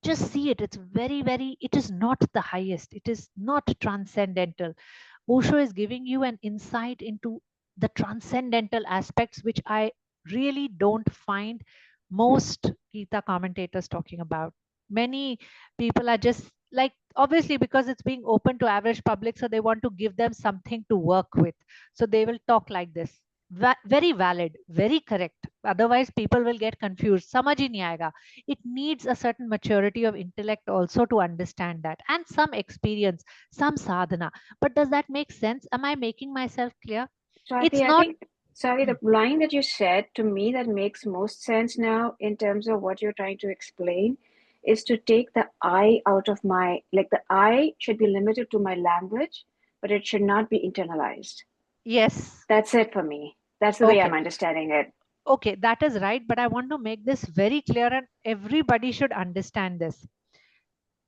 Speaker 1: Just see it. It's very, it is not the highest. It is not transcendental. Osho is giving you an insight into the transcendental aspects, which I really don't find most Gita commentators talking about. Many people are just like, obviously, because it's being open to average public, so they want to give them something to work with. So they will talk like this. Very valid, very correct. Otherwise, people will get confused. Samajh hi nahi aayega. It needs a certain maturity of intellect also to understand that, and some experience, some sadhana. But does that make sense? Am I making myself clear? It's
Speaker 3: Swati, I
Speaker 1: not.
Speaker 3: think, sorry, the line that you said to me that makes most sense now in terms of what you're trying to explain is to take the I out of my, like the I should be limited to my language, but it should not be internalized.
Speaker 1: Yes.
Speaker 3: That's it for me. That's the way I'm
Speaker 1: Okay.
Speaker 3: understanding it.
Speaker 1: Okay, that is right. But I want to make this very clear and everybody should understand this.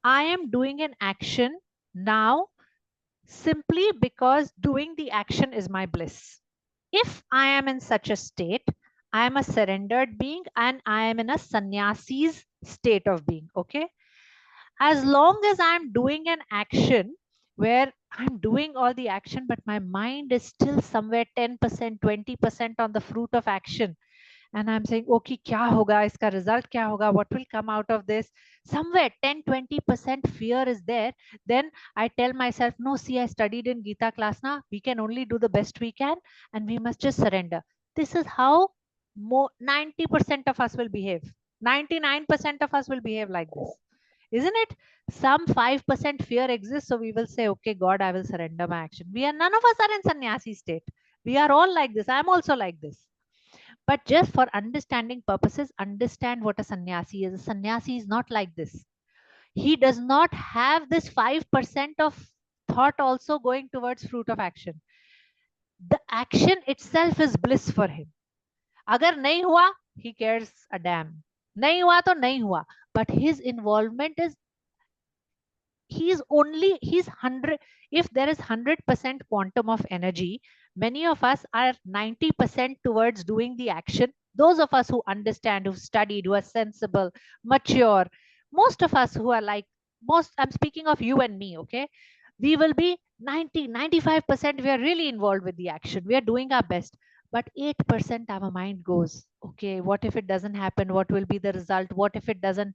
Speaker 1: I am doing an action now simply because doing the action is my bliss. If I am in such a state, I am a surrendered being and I am in a sannyasi's state of being. Okay. As long as I'm doing an action where I'm doing all the action, but my mind is still somewhere 10%, 20% on the fruit of action, and I'm saying, okay, kya hoga, iska result kya hoga, what will come out of this? Somewhere 10-20% fear is there. Then I tell myself, no, see, I studied in Gita class now. We can only do the best we can and we must just surrender. This is how more 90% of us will behave. 99% of us will behave like this. Isn't it? Some 5% fear exists. So we will say, okay, God, I will surrender my action. None of us are in sannyasi state. We are all like this. I'm also like this. But just for understanding purposes, understand what a sannyasi is. A sannyasi is not like this. He does not have this 5% of thought also going towards fruit of action. The action itself is bliss for him. Agar nahi hua, he cares a damn. Nahi hua to nahi hua. But his involvement is, he's 100. If there is 100% quantum of energy, many of us are 90% towards doing the action. Those of us who understand, who've studied, who are sensible, mature, most of us who are like, most, I'm speaking of you and me, okay, we will be 90-95%. We are really involved with the action, we are doing our best. But 8% our mind goes, okay, what if it doesn't happen, what will be the result, what if it doesn't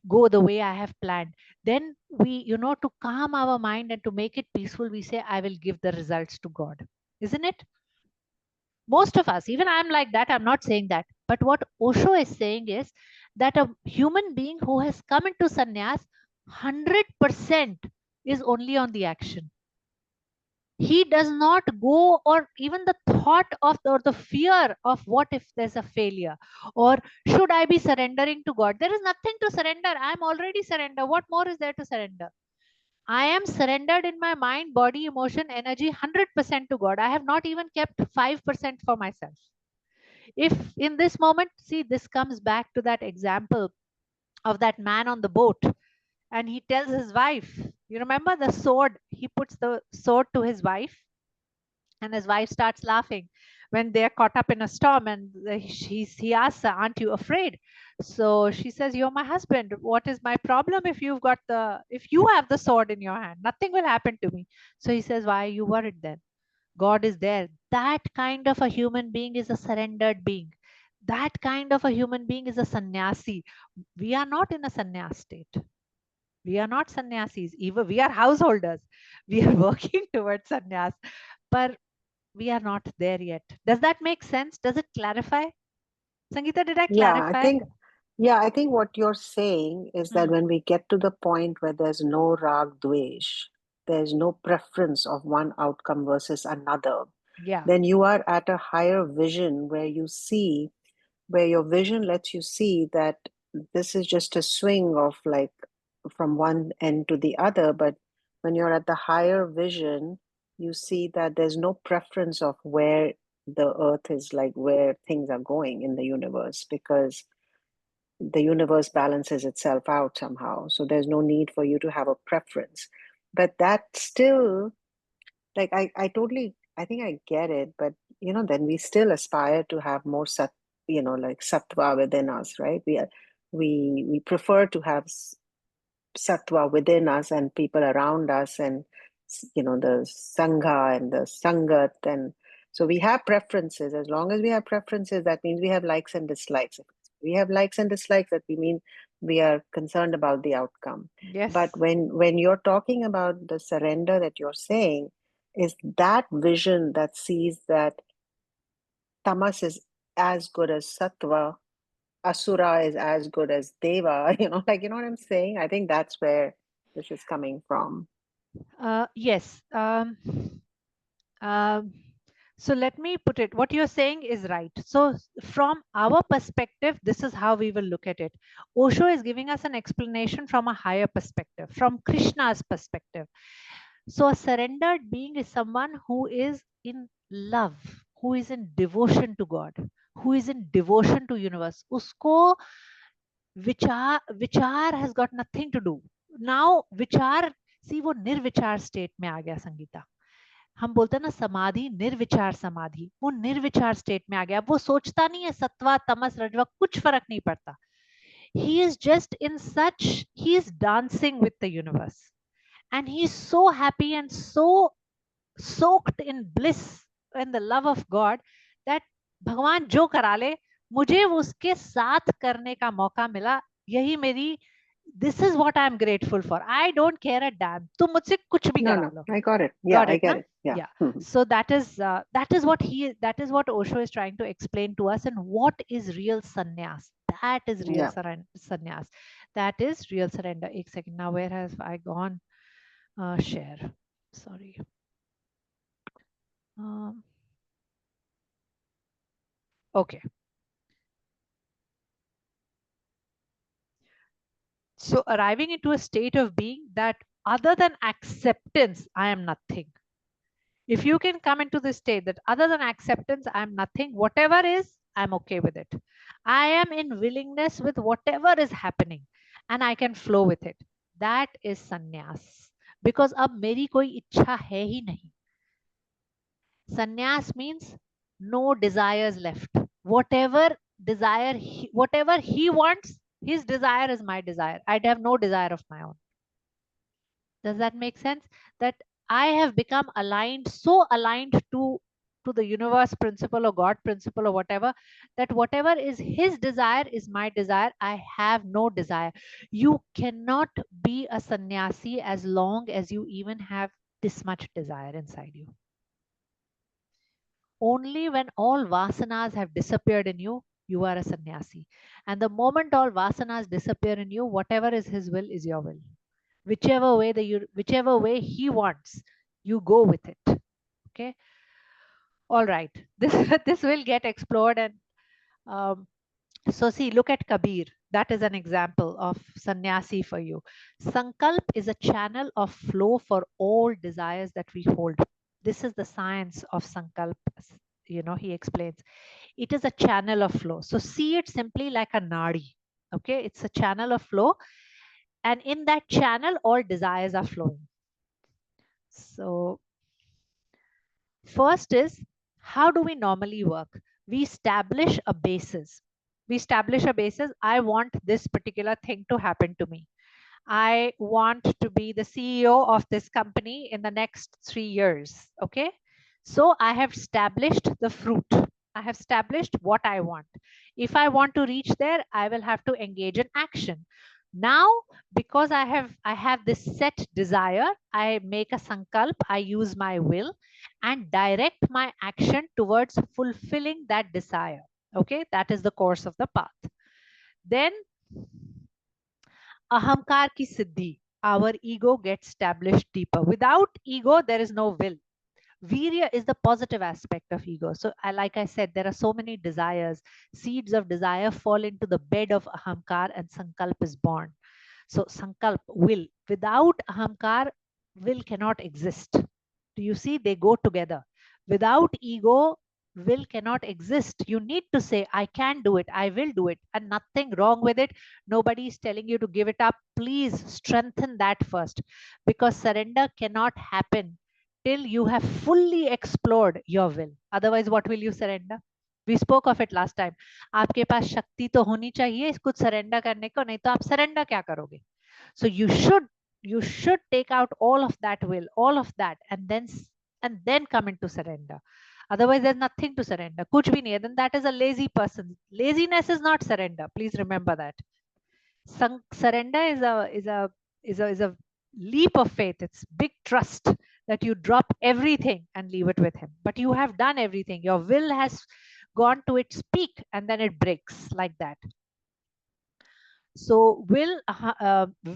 Speaker 1: go the way I have planned? Then we, to calm our mind and to make it peaceful, we say, I will give the results to God. Isn't it? Most of us, even I'm like that, I'm not saying that. But what Osho is saying is that a human being who has come into sannyas, 100% is only on the action. He does not go, or even the thought of or the fear of what if there's a failure, or should I be surrendering to God? There is nothing to surrender. I'm already surrendered. What more is there to surrender? I am surrendered in my mind, body, emotion, energy, 100% to God. I have not even kept 5% for myself. If in this moment, see, this comes back to that example of that man on the boat, and he tells his wife, you remember the sword? He puts the sword to his wife, and his wife starts laughing when they are caught up in a storm. And he asks her, aren't you afraid? So she says, you're my husband. What is my problem if if you have the sword in your hand? Nothing will happen to me. So he says, why are you worried then? God is there. That kind of a human being is a surrendered being. That kind of a human being is a sannyasi. We are not in a sannyas state. We are not sannyasis. Even we are householders. We are working towards sannyas. But we are not there yet. Does that make sense? Does it clarify? Sangeeta, did I
Speaker 2: Yeah,
Speaker 1: clarify?
Speaker 2: I think what you're saying is that when we get to the point where there's no rag dvesh, there's no preference of one outcome versus another,
Speaker 1: Yeah.
Speaker 2: then you are at a higher vision where you see, where your vision lets you see that this is just a swing of like from one end to the other. But when you're at the higher vision, you see that there's no preference of where the earth is, like where things are going in the universe, because the universe balances itself out somehow. So there's no need for you to have a preference. But that still, like, I totally, I think I get it, but then we still aspire to have more like sattva within us, right? We prefer to have sattva within us and people around us, and the sangha and the sangat, and so we have preferences. As long as we have preferences, that means we have likes and dislikes. If we have likes and dislikes, that we mean we are concerned about the outcome.
Speaker 1: Yes.
Speaker 2: But when you're talking about the surrender that you're saying, is that vision that sees that tamas is as good as sattva, asura is as good as deva, like, you know what I'm saying? I think that's where this is coming from.
Speaker 1: Yes. Um, So let me put it, what you're saying is right. So from our perspective, this is how we will look at it. Osho is giving us an explanation from a higher perspective, from Krishna's perspective. So a surrendered being is someone who is in love, who is in devotion to God, who is in devotion to universe. Usko vichar has got nothing to do. Now vichar, see वो निर्विचार state में आ गया संगीता. हम बोलते हैं ना समाधि, निर्विचार समाधि, वो निर्विचार स्टेट में आ गया. वो सोचता नहीं है सत्वा तमस रजवा, कुछ फर्क नहीं पड़ता. He is just in such, he is dancing with the universe and he is so happy and so soaked in bliss and the love of God that भगवान जो करा ले मुझे उसके साथ करने का मौका मिला. यही मेरी, this is what I am grateful for. I don't care a damn. तुम मुझसे कुछ भी करा लो.
Speaker 2: I got it. Yeah,
Speaker 1: Got
Speaker 2: I
Speaker 1: it,
Speaker 2: get
Speaker 1: na?
Speaker 2: it. Yeah.
Speaker 1: Yeah. So that is what Osho is trying to explain to us. And what is real sannyas? That is real sannyas. That is real surrender. Ek second. Now where have I gone? Share. Sorry. Okay. So arriving into a state of being that other than acceptance, I am nothing. If you can come into this state that other than acceptance, I'm nothing, whatever is, I'm okay with it. I am in willingness with whatever is happening and I can flow with it. That is sannyas. Because ab meri koi ichha hai hi nahi. Sannyas means no desires left. Whatever desire, whatever he wants, his desire is my desire. I'd have no desire of my own. Does that make sense? That I have become aligned, so aligned to the universe principle or God principle or whatever, that whatever is his desire is my desire. I have no desire. You cannot be a sannyasi as long as you even have this much desire inside you. Only when all vasanas have disappeared in you, you are a sannyasi. And the moment all vasanas disappear in you, whatever is his will is your will. Whichever way he wants, you go with it. Okay. All right. This will get explored. And so see, look at Kabir. That is an example of sannyasi for you. Sankalp is a channel of flow for all desires that we hold. This is the science of Sankalp. He explains. It is a channel of flow. So see it simply like a nadi. Okay. It's a channel of flow. And in that channel, all desires are flowing. So first is, how do we normally work? We establish a basis. I want this particular thing to happen to me. I want to be the CEO of this company in the next 3 years. Okay. So I have established the fruit. I have established what I want. If I want to reach there, I will have to engage in action. Now, because I have this set desire, I make a sankalp, I use my will and direct my action towards fulfilling that desire. Okay, that is the course of the path. Then ahamkar ki siddhi, our ego gets established deeper. Without ego, there is no will. Virya is the positive aspect of ego. So like I said, there are so many desires. Seeds of desire fall into the bed of ahamkar and sankalp is born. So sankalp, will. Without ahamkar, will cannot exist. Do you see? They go together. Without ego, will cannot exist. You need to say, I can do it. I will do it. And nothing wrong with it. Nobody is telling you to give it up. Please strengthen that first. Because surrender cannot happen till you have fully explored your will. Otherwise, what will you surrender? We spoke of it last time. आपके पास शक्ति तो होनी चाहिए कुछ surrender करने को, नहीं तो आप surrender क्या करोगे? So you should take out all of that will, all of that, and then come into surrender. Otherwise, there's nothing to surrender. Kuch bhi nahi hai. Then that is a lazy person. Laziness is not surrender. Please remember that. Surrender is a leap of faith. It's big trust that you drop everything and leave it with him. But you have done everything. Your will has gone to its peak and then it breaks like that. So will,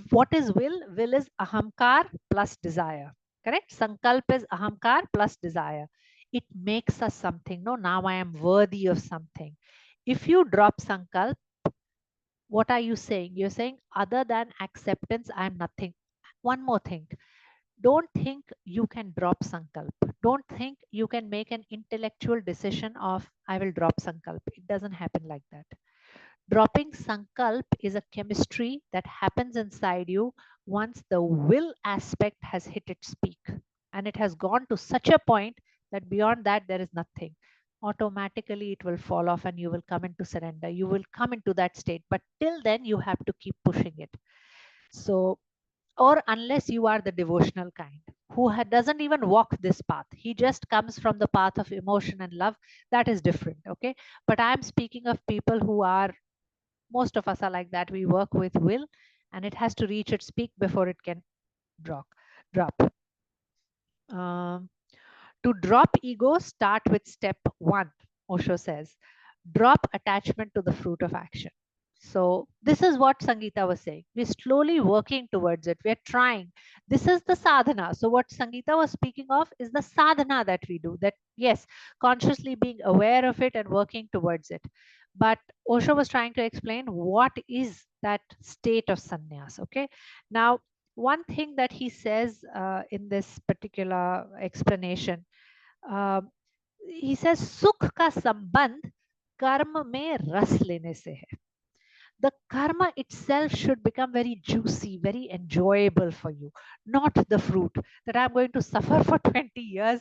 Speaker 1: what is will? Will is ahamkar plus desire. Correct? Sankalp is ahamkar plus desire. It makes us something. No, now I am worthy of something. If you drop sankalp, what are you saying? You're saying, other than acceptance, I'm nothing. One more thing. Don't think you can drop sankalp. Don't think you can make an intellectual decision of, I will drop sankalp. It doesn't happen like that. Dropping sankalp is a chemistry that happens inside you once the will aspect has hit its peak. And it has gone to such a point that beyond that, there is nothing. Automatically, it will fall off and you will come into surrender. You will come into that state. But till then, you have to keep pushing it. So, or unless you are the devotional kind who doesn't even walk this path, he just comes from the path of emotion and love, that is different. Okay. But I'm speaking of people who are, most of us are like that. We work with will and it has to reach its peak before it can drop. To drop ego, start with step 1, Osho says. Drop attachment to the fruit of action. So this is what Sangeeta was saying. We're slowly working towards it. We're trying. This is the sadhana. So what Sangeeta was speaking of is the sadhana that we do. That yes, consciously being aware of it and working towards it. But Osho was trying to explain what is that state of sannyas. Okay. Now, one thing that he says in this particular explanation, he says, "Sukh ka sambandh karma mein ras lene se hai." The karma itself should become very juicy, very enjoyable for you, not the fruit that I'm going to suffer for 20 years,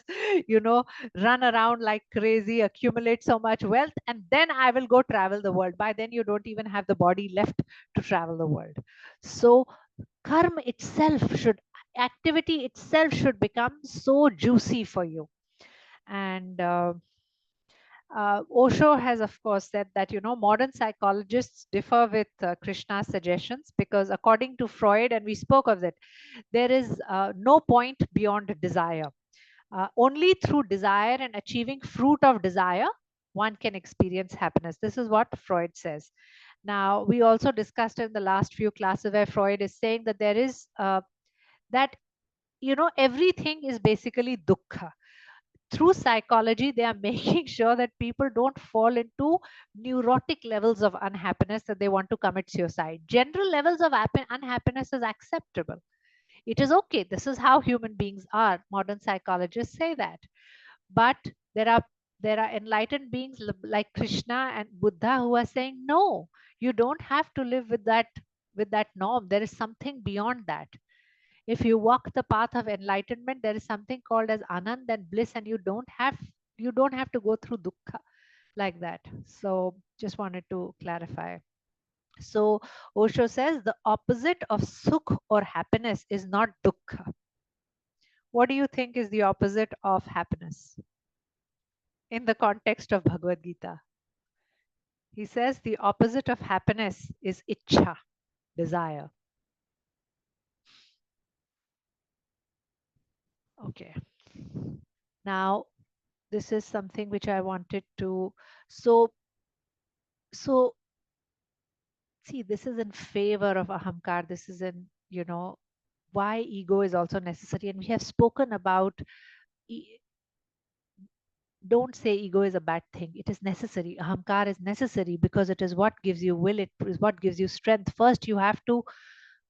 Speaker 1: run around like crazy, accumulate so much wealth, and then I will go travel the world. By then, you don't even have the body left to travel the world. So, karma itself activity itself should become so juicy for you. And Osho has, of course, said that, modern psychologists differ with Krishna's suggestions because according to Freud, and we spoke of it, there is no point beyond desire. Only through desire and achieving fruit of desire, one can experience happiness. This is what Freud says. Now, we also discussed in the last few classes where Freud is saying that there is that, everything is basically dukkha. Through psychology, they are making sure that people don't fall into neurotic levels of unhappiness that they want to commit suicide. General levels of unhappiness is acceptable. It is okay. This is how human beings are. Modern psychologists say that. But there are enlightened beings like Krishna and Buddha who are saying, no, you don't have to live with that norm. There is something beyond that. If you walk the path of enlightenment, there is something called as anand and bliss, and you don't have to go through dukkha like that. So just wanted to clarify. So Osho says the opposite of sukh or happiness is not dukkha. What do you think is the opposite of happiness in the context of Bhagavad Gita? He says the opposite of happiness is ichha, desire. Okay. Now, this is something which I wanted to, so see, this is in favor of ahamkar. This is in, why ego is also necessary. And we have spoken about, don't say ego is a bad thing. It is necessary. Ahamkar is necessary because it is what gives you will. It is what gives you strength. First, you have to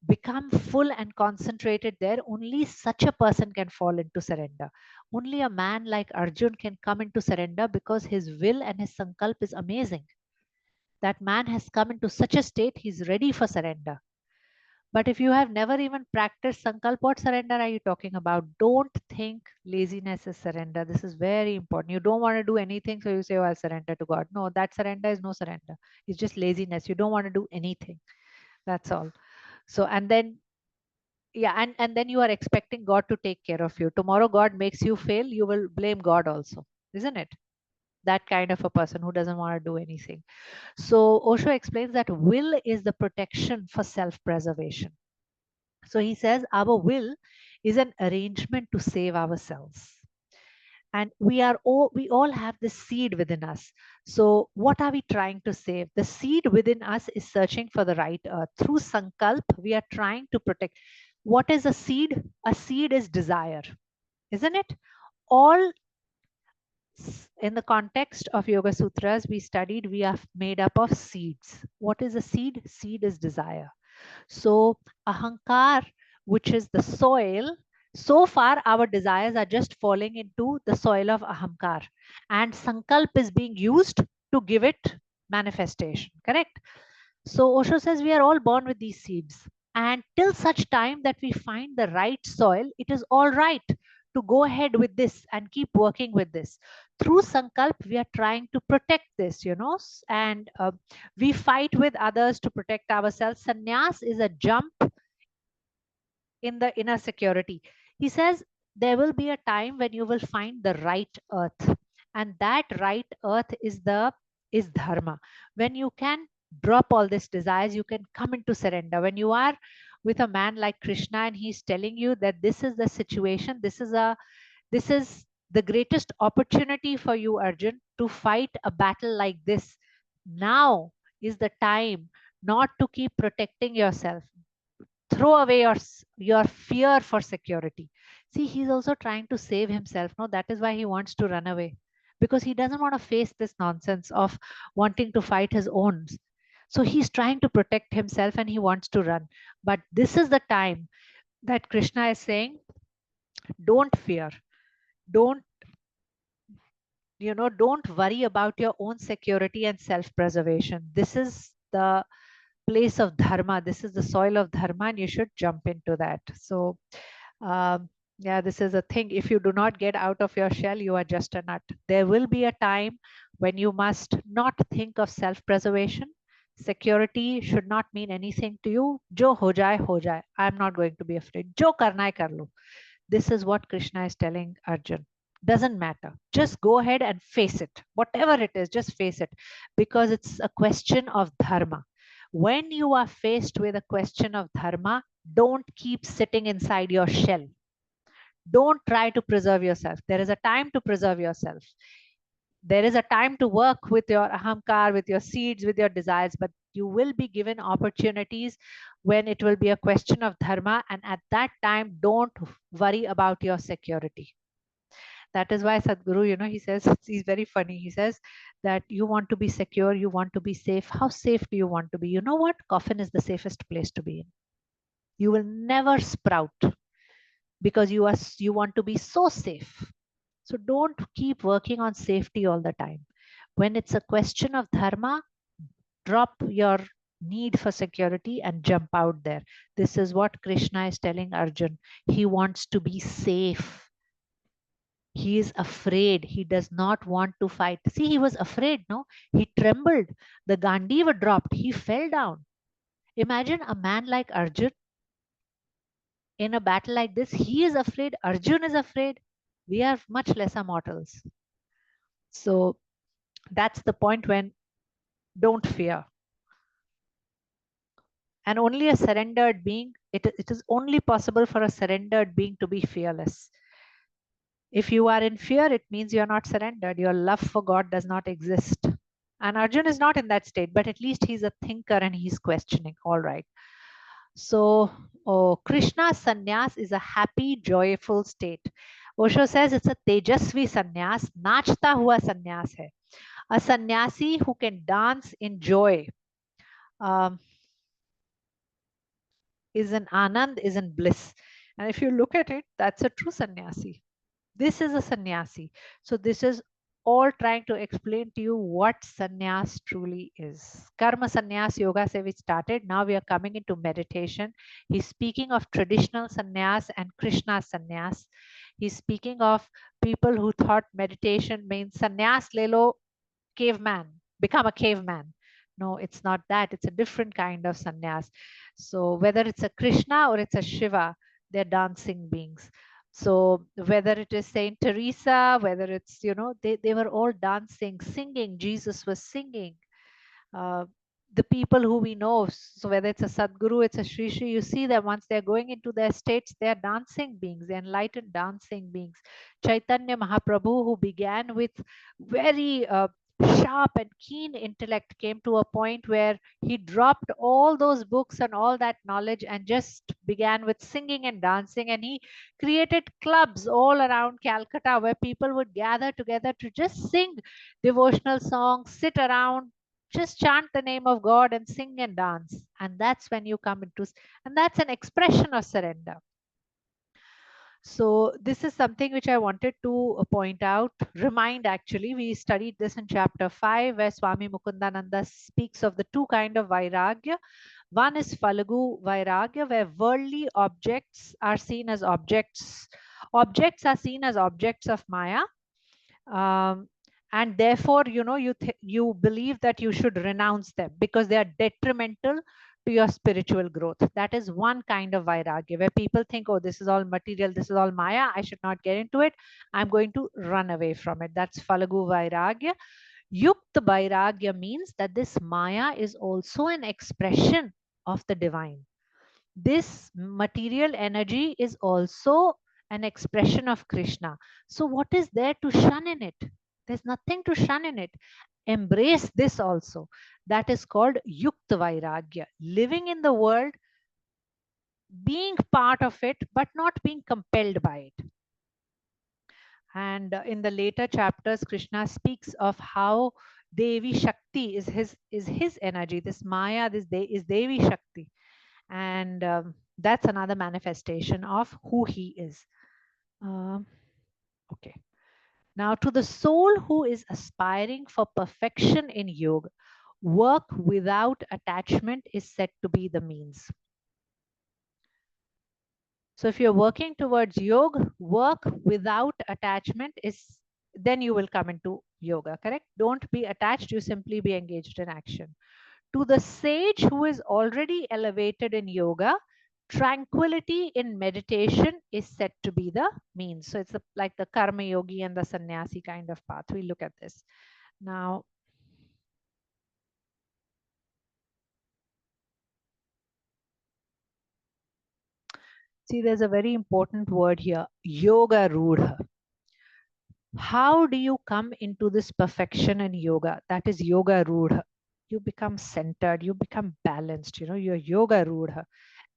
Speaker 1: become full and concentrated there. Only such a person can fall into surrender. Only a man like Arjun can come into surrender because his will and his sankalp is amazing. That man has come into such a state, he's ready for surrender. But if you have never even practiced sankalp, what surrender are you talking about? Don't think laziness is surrender. This is very important. You don't want to do anything, so you say, oh, I'll surrender to God. No, that surrender is no surrender. It's just laziness. You don't want to do anything. That's all. So, and then, yeah, and then you are expecting God to take care of you. Tomorrow God makes you fail, you will blame God also, isn't it? That kind of a person who doesn't want to do anything. So Osho explains that will is the protection for self-preservation. So he says our will is an arrangement to save ourselves. And we all have this seed within us. So what are we trying to save? The seed within us is searching for the right earth. Through sankalp, we are trying to protect. What is a seed? A seed is desire, isn't it? All In the context of Yoga Sutras, we studied we are made up of seeds. What is a seed? Seed is desire. So ahankar, which is the soil, so far our desires are just falling into the soil of ahankar, and sankalp is being used to give it manifestation, correct? So Osho says we are all born with these seeds, and till such time that we find the right soil, it is all right to go ahead with this and keep working with this. Through sankalp, we are trying to protect this, and we fight with others to protect ourselves. Sannyas is a jump in the inner security. He says there will be a time when you will find the right earth, and that right earth is dharma. When you can drop all these desires, you can come into surrender. When you are with a man like Krishna and he's telling you that this is the situation, this is the greatest opportunity for you, Arjun, to fight a battle like this. Now is the time not to keep protecting yourself. Throw away your fear for security. See, he's also trying to save himself. No, that is why he wants to run away, because he doesn't want to face this nonsense of wanting to fight his own. So he's trying to protect himself and he wants to run. But this is the time that Krishna is saying, don't fear, don't don't worry about your own security and self preservation. This is the place of dharma, this is the soil of dharma, and you should jump into that. So yeah, this is a thing. If you do not get out of your shell, you are just a nut. There will be a time when you must not think of self preservation. Security should not mean anything to you. Jo ho jaye ho jaye, I'm not going to be afraid. Jo karna hai kar lo. This is what Krishna is telling Arjun. Doesn't matter, just go ahead and face it. Whatever it is, just face it, because it's a question of dharma. When you are faced with a question of dharma, don't keep sitting inside your shell. Don't try to preserve yourself. There is a time to preserve yourself. There is a time to work with your ahamkar, with your seeds, with your desires, but you will be given opportunities when it will be a question of dharma. And at that time, don't worry about your security. That is why Sadhguru, he says, he's very funny. He says that you want to be secure, you want to be safe. How safe do you want to be? You know what? Coffin is the safest place to be in. You will never sprout because you want to be so safe. So don't keep working on safety all the time. When it's a question of dharma, drop your need for security and jump out there. This is what Krishna is telling Arjun. He wants to be safe. He is afraid. He does not want to fight. See, he was afraid, no? He trembled. The Gandiva dropped. He fell down. Imagine a man like Arjun in a battle like this. He is afraid. Arjun is afraid. We are much lesser mortals. So that's the point when don't fear. And only a surrendered being, it is only possible for a surrendered being to be fearless. If you are in fear, it means you are not surrendered. Your love for God does not exist. And Arjun is not in that state, but at least he's a thinker and he's questioning. All right. So Krishna's sannyas is a happy, joyful state. Osho says it's a tejasvi sannyas, nachta hua sannyas hai. A sannyasi who can dance in joy. Is an anand, is in bliss. And if you look at it, that's a true sannyasi. This is a sannyasi. So this is all trying to explain to you what sannyas truly is. Karma sannyas yoga se we started. Now we are coming into meditation. He's speaking of traditional sannyas and Krishna sannyas. He's speaking of people who thought meditation means sannyas lelo, caveman, become a caveman. No, it's not that. It's a different kind of sannyas. So whether it's a Krishna or it's a Shiva, they're dancing beings. So whether it is Saint Teresa, whether it's, they were all dancing, singing. Jesus was singing. The people who we know, so whether it's a Sadguru, it's a Sri Sri, you see that once they're going into their states, they're dancing beings, they're enlightened dancing beings. Chaitanya Mahaprabhu, who began with very sharp and keen intellect came to a point where he dropped all those books and all that knowledge and just began with singing and dancing. And he created clubs all around Calcutta where people would gather together to just sing devotional songs, sit around, just chant the name of God and sing and dance. And that's when you come into, and that's an expression of surrender. So this is something which I wanted to point out, remind actually. We studied this in chapter 5 where Swami Mukundananda speaks of the two kind of Vairagya. One is Falagu Vairagya, where worldly objects are seen as objects. Objects are seen as objects of Maya. And therefore, you believe that you should renounce them because they are detrimental to your spiritual growth. That is one kind of vairagya where people think, oh, this is all material, this is all Maya, I should not get into it, I'm going to run away from it. That's Falagu Vairagya. Yukta Vairagya means that this Maya is also an expression of the divine. This material energy is also an expression of Krishna. So what is there to shun in it? There's nothing to shun in it. Embrace this also. That is called Yukta Vairagya. Living in the world, being part of it, but not being compelled by it. And in the later chapters, Krishna speaks of how Devi Shakti is his energy. This Maya, this is Devi Shakti. And that's another manifestation of who he is. Okay. Now, to the soul who is aspiring for perfection in yoga, work without attachment is said to be the means. So if you're working towards yoga, work without attachment is, then you will come into yoga, correct? Don't be attached, you simply be engaged in action. To the sage who is already elevated in yoga, tranquility in meditation is said to be the means. So it's like the karma yogi and the sannyasi kind of path. We look at this. Now, see, there's a very important word here, yoga rudha. How do you come into this perfection in yoga? That is yoga rudha. You become centered, you become balanced, you're yoga rudha.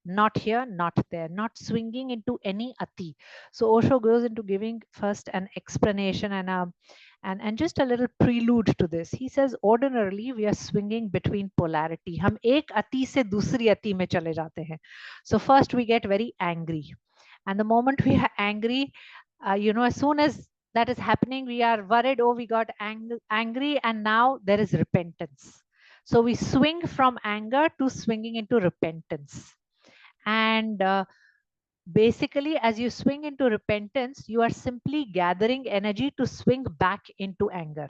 Speaker 1: Not here, not there, not swinging into any ati. So Osho goes into giving first an explanation and just a little prelude to this. He says, ordinarily we are swinging between polarity. Hum ek ati se dusri ati mein chale jate hain. So first we get very angry, and the moment we are angry, as soon as that is happening, we are worried, oh, we got angry, and now there is repentance. So we swing from anger to swinging into repentance. And basically, as you swing into repentance, you are simply gathering energy to swing back into anger.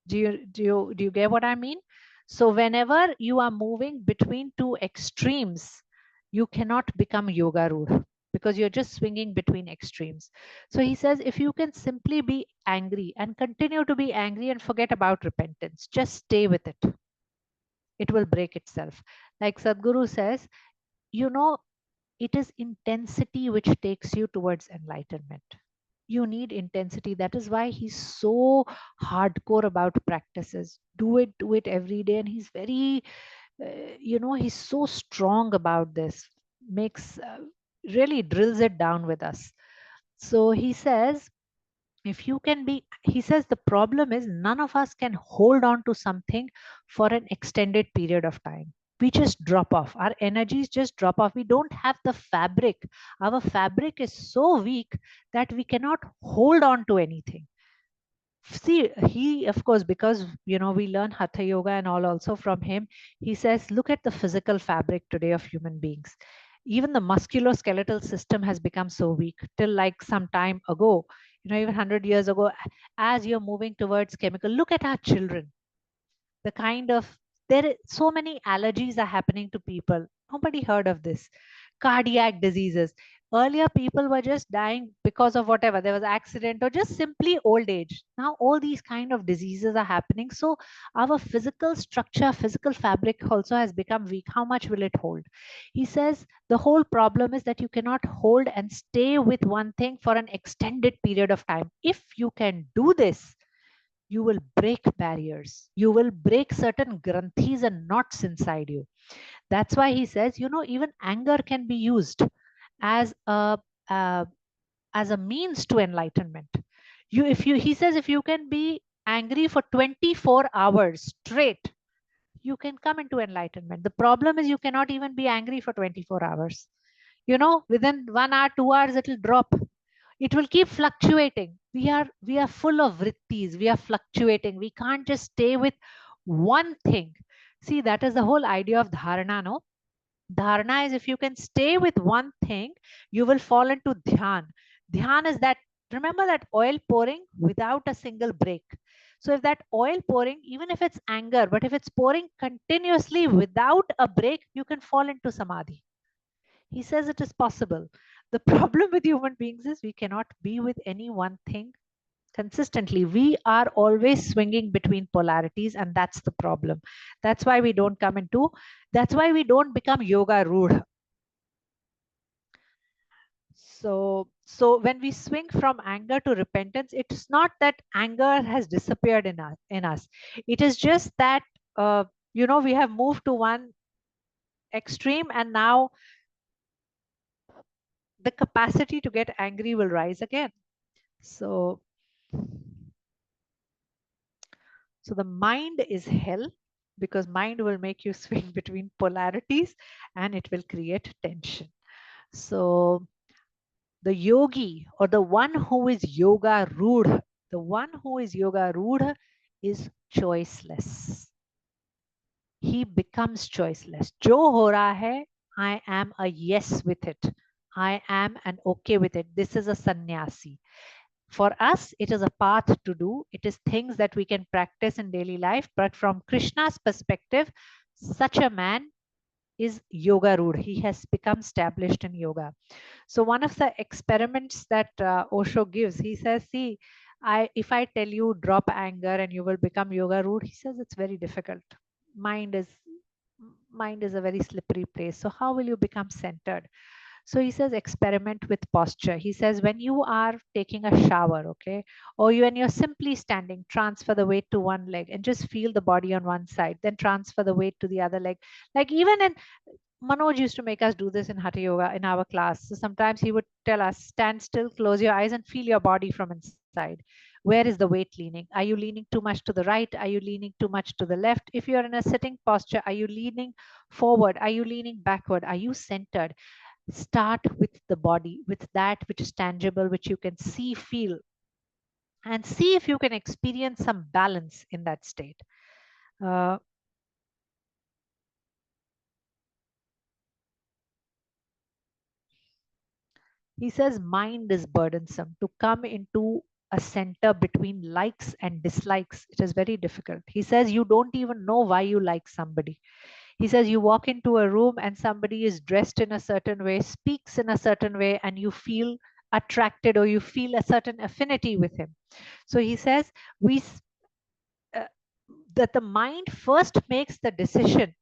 Speaker 1: Do you get what I mean? So whenever you are moving between two extremes, you cannot become yoga rudha because you're just swinging between extremes. So he says, if you can simply be angry and continue to be angry and forget about repentance, just stay with it. It will break itself. Like Sadhguru says, it is intensity which takes you towards enlightenment. You need intensity. That is why he's so hardcore about practices. Do it every day. And he's very, he's so strong about this. Really drills it down with us. So he says, he says the problem is none of us can hold on to something for an extended period of time. We just drop off. Our energies just drop off. We don't have the fabric. Our fabric is so weak that we cannot hold on to anything. See, he, of course, because, we learn Hatha Yoga and all also from him, he says, look at the physical fabric today of human beings. Even the musculoskeletal system has become so weak till like some time ago, even 100 years ago. As you're moving towards chemical, look at our children. The kind of, so many allergies are happening to people. Nobody heard of this. Cardiac diseases. Earlier, people were just dying because of whatever. There was accident or just simply old age. Now, all these kind of diseases are happening. So our physical structure, physical fabric also has become weak. How much will it hold? He says the whole problem is that you cannot hold and stay with one thing for an extended period of time. If you can do this, You will break barriers. You will break certain granthis and knots inside you. That's why he says, even anger can be used as uh, as a means to enlightenment. He says, if you can be angry for 24 hours straight, you can come into enlightenment. The problem is you cannot even be angry for 24 hours. Within 1 hour, 2 hours, it will drop. It will keep fluctuating. We are full of vrittis. We are fluctuating. We can't just stay with one thing. See, that is the whole idea of dharana, no? Dharana is, if you can stay with one thing, you will fall into dhyan. Dhyan is that, remember that oil pouring without a single break. So if that oil pouring, even if it's anger, but if it's pouring continuously without a break, you can fall into samadhi. He says it is possible. The problem with human beings is we cannot be with any one thing consistently. We are always swinging between polarities, and that's the problem. That's why we don't become yoga rudha. So when we swing from anger to repentance, it's not that anger has disappeared in us. It is just that we have moved to one extreme, and now the capacity to get angry will rise again. So the mind is hell, because mind will make you swing between polarities and it will create tension. So the yogi, or the one who is yoga rudha, is choiceless. He becomes choiceless. Jo ho raha hai, I am a yes with it. I am an okay with it. This is a sannyasi. For us, it is a path to do. It is things that we can practice in daily life. But from Krishna's perspective, such a man is yoga rudha. He has become established in yoga. So one of the experiments that Osho gives, he says, see, if I tell you drop anger and you will become yoga rudha, he says it's very difficult. Mind is a very slippery place. So how will you become centered? So he says, experiment with posture. He says, when you are taking a shower, okay, or when you're simply standing, transfer the weight to one leg and just feel the body on one side, then transfer the weight to the other leg. Like even in Manoj used to make us do this in Hatha Yoga in our class. So sometimes he would tell us, stand still, close your eyes and feel your body from inside. Where is the weight leaning? Are you leaning too much to the right? Are you leaning too much to the left? If you're in a sitting posture, are you leaning forward? Are you leaning backward? Are you centered? Start with the body, with that which is tangible, which you can see, feel, and see if you can experience some balance in that state. He says mind is burdensome. To come into a center between likes and dislikes, it is very difficult. He says you don't even know why you like somebody. He says you walk into a room and somebody is dressed in a certain way, speaks in a certain way, and you feel attracted or you feel a certain affinity with him. So he says that the mind first makes the decision,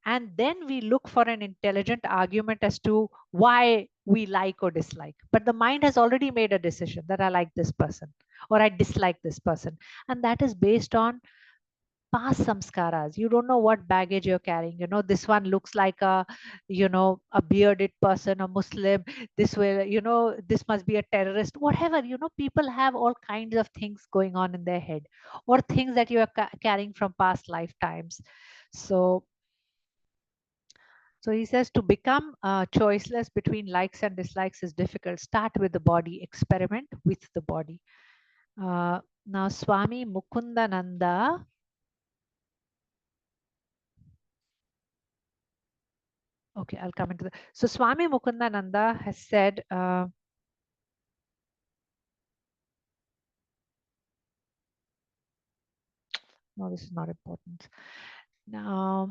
Speaker 1: and then we look for an intelligent argument as to why we like or dislike. But the mind has already made a decision that I like this person or I dislike this person, and that is based on past samskaras. You don't know what baggage you're carrying. This one looks like a bearded person, a Muslim. This way, this must be a terrorist, whatever. People have all kinds of things going on in their head, or things that you are carrying from past lifetimes. So he says to become choiceless between likes and dislikes is difficult. Start with the body, experiment with the body. Now Swami Mukundananda, okay, I'll come into the. So Swami Mukundananda has said, no, this is not important. Now,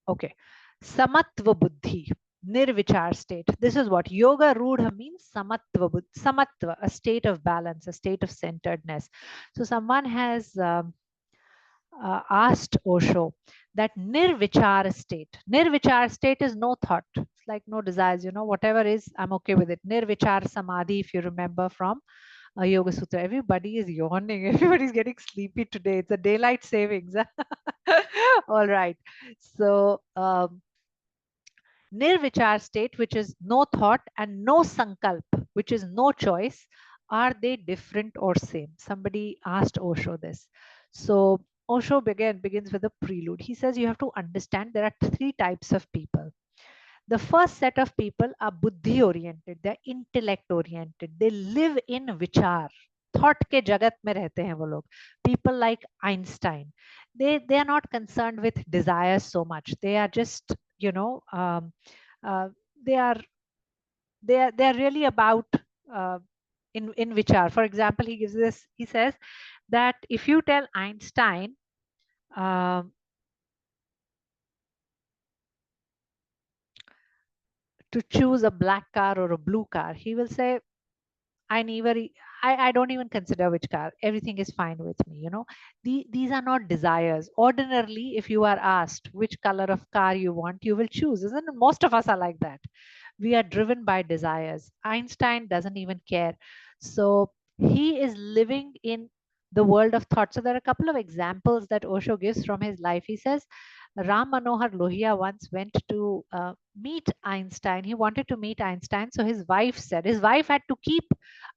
Speaker 1: okay, Samatva Buddhi, Nirvichar state. This is what Yoga Rudha means. Samatva Buddhi, Samatva, a state of balance, a state of centeredness. So someone has asked Osho that nirvichar state is no thought. It's like no desires, whatever is, I'm okay with it. Nirvichar samadhi, if you remember from a Yoga Sutra. Everybody is yawning. Everybody's getting sleepy today. It's a daylight savings. All right. So, Nirvichar state, which is no thought, and no sankalp, which is no choice, are they different or same? Somebody asked Osho this. So Osho begins with a prelude. He says you have to understand there are three types of people. The first set of people are buddhi oriented, they're intellect oriented, they live in vichar, thought ke jagat mein rehte hain wo log. People like Einstein, they are not concerned with desires so much. They are just, you know, uh, they are they are really about in vichar. For example, he gives this, he says that if you tell Einstein to choose a black car or a blue car, he will say, I don't even consider which car. Everything is fine with me. You know, these are not desires. Ordinarily, if you are asked which color of car you want, you will choose. Isn't it? Most of us are like that. We are driven by desires. Einstein doesn't even care. So he is living in the world of thought. So there are a couple of examples that Osho gives from his life. He says Ram Manohar Lohia once went to meet Einstein. He wanted to meet Einstein. So his wife said, his wife had to keep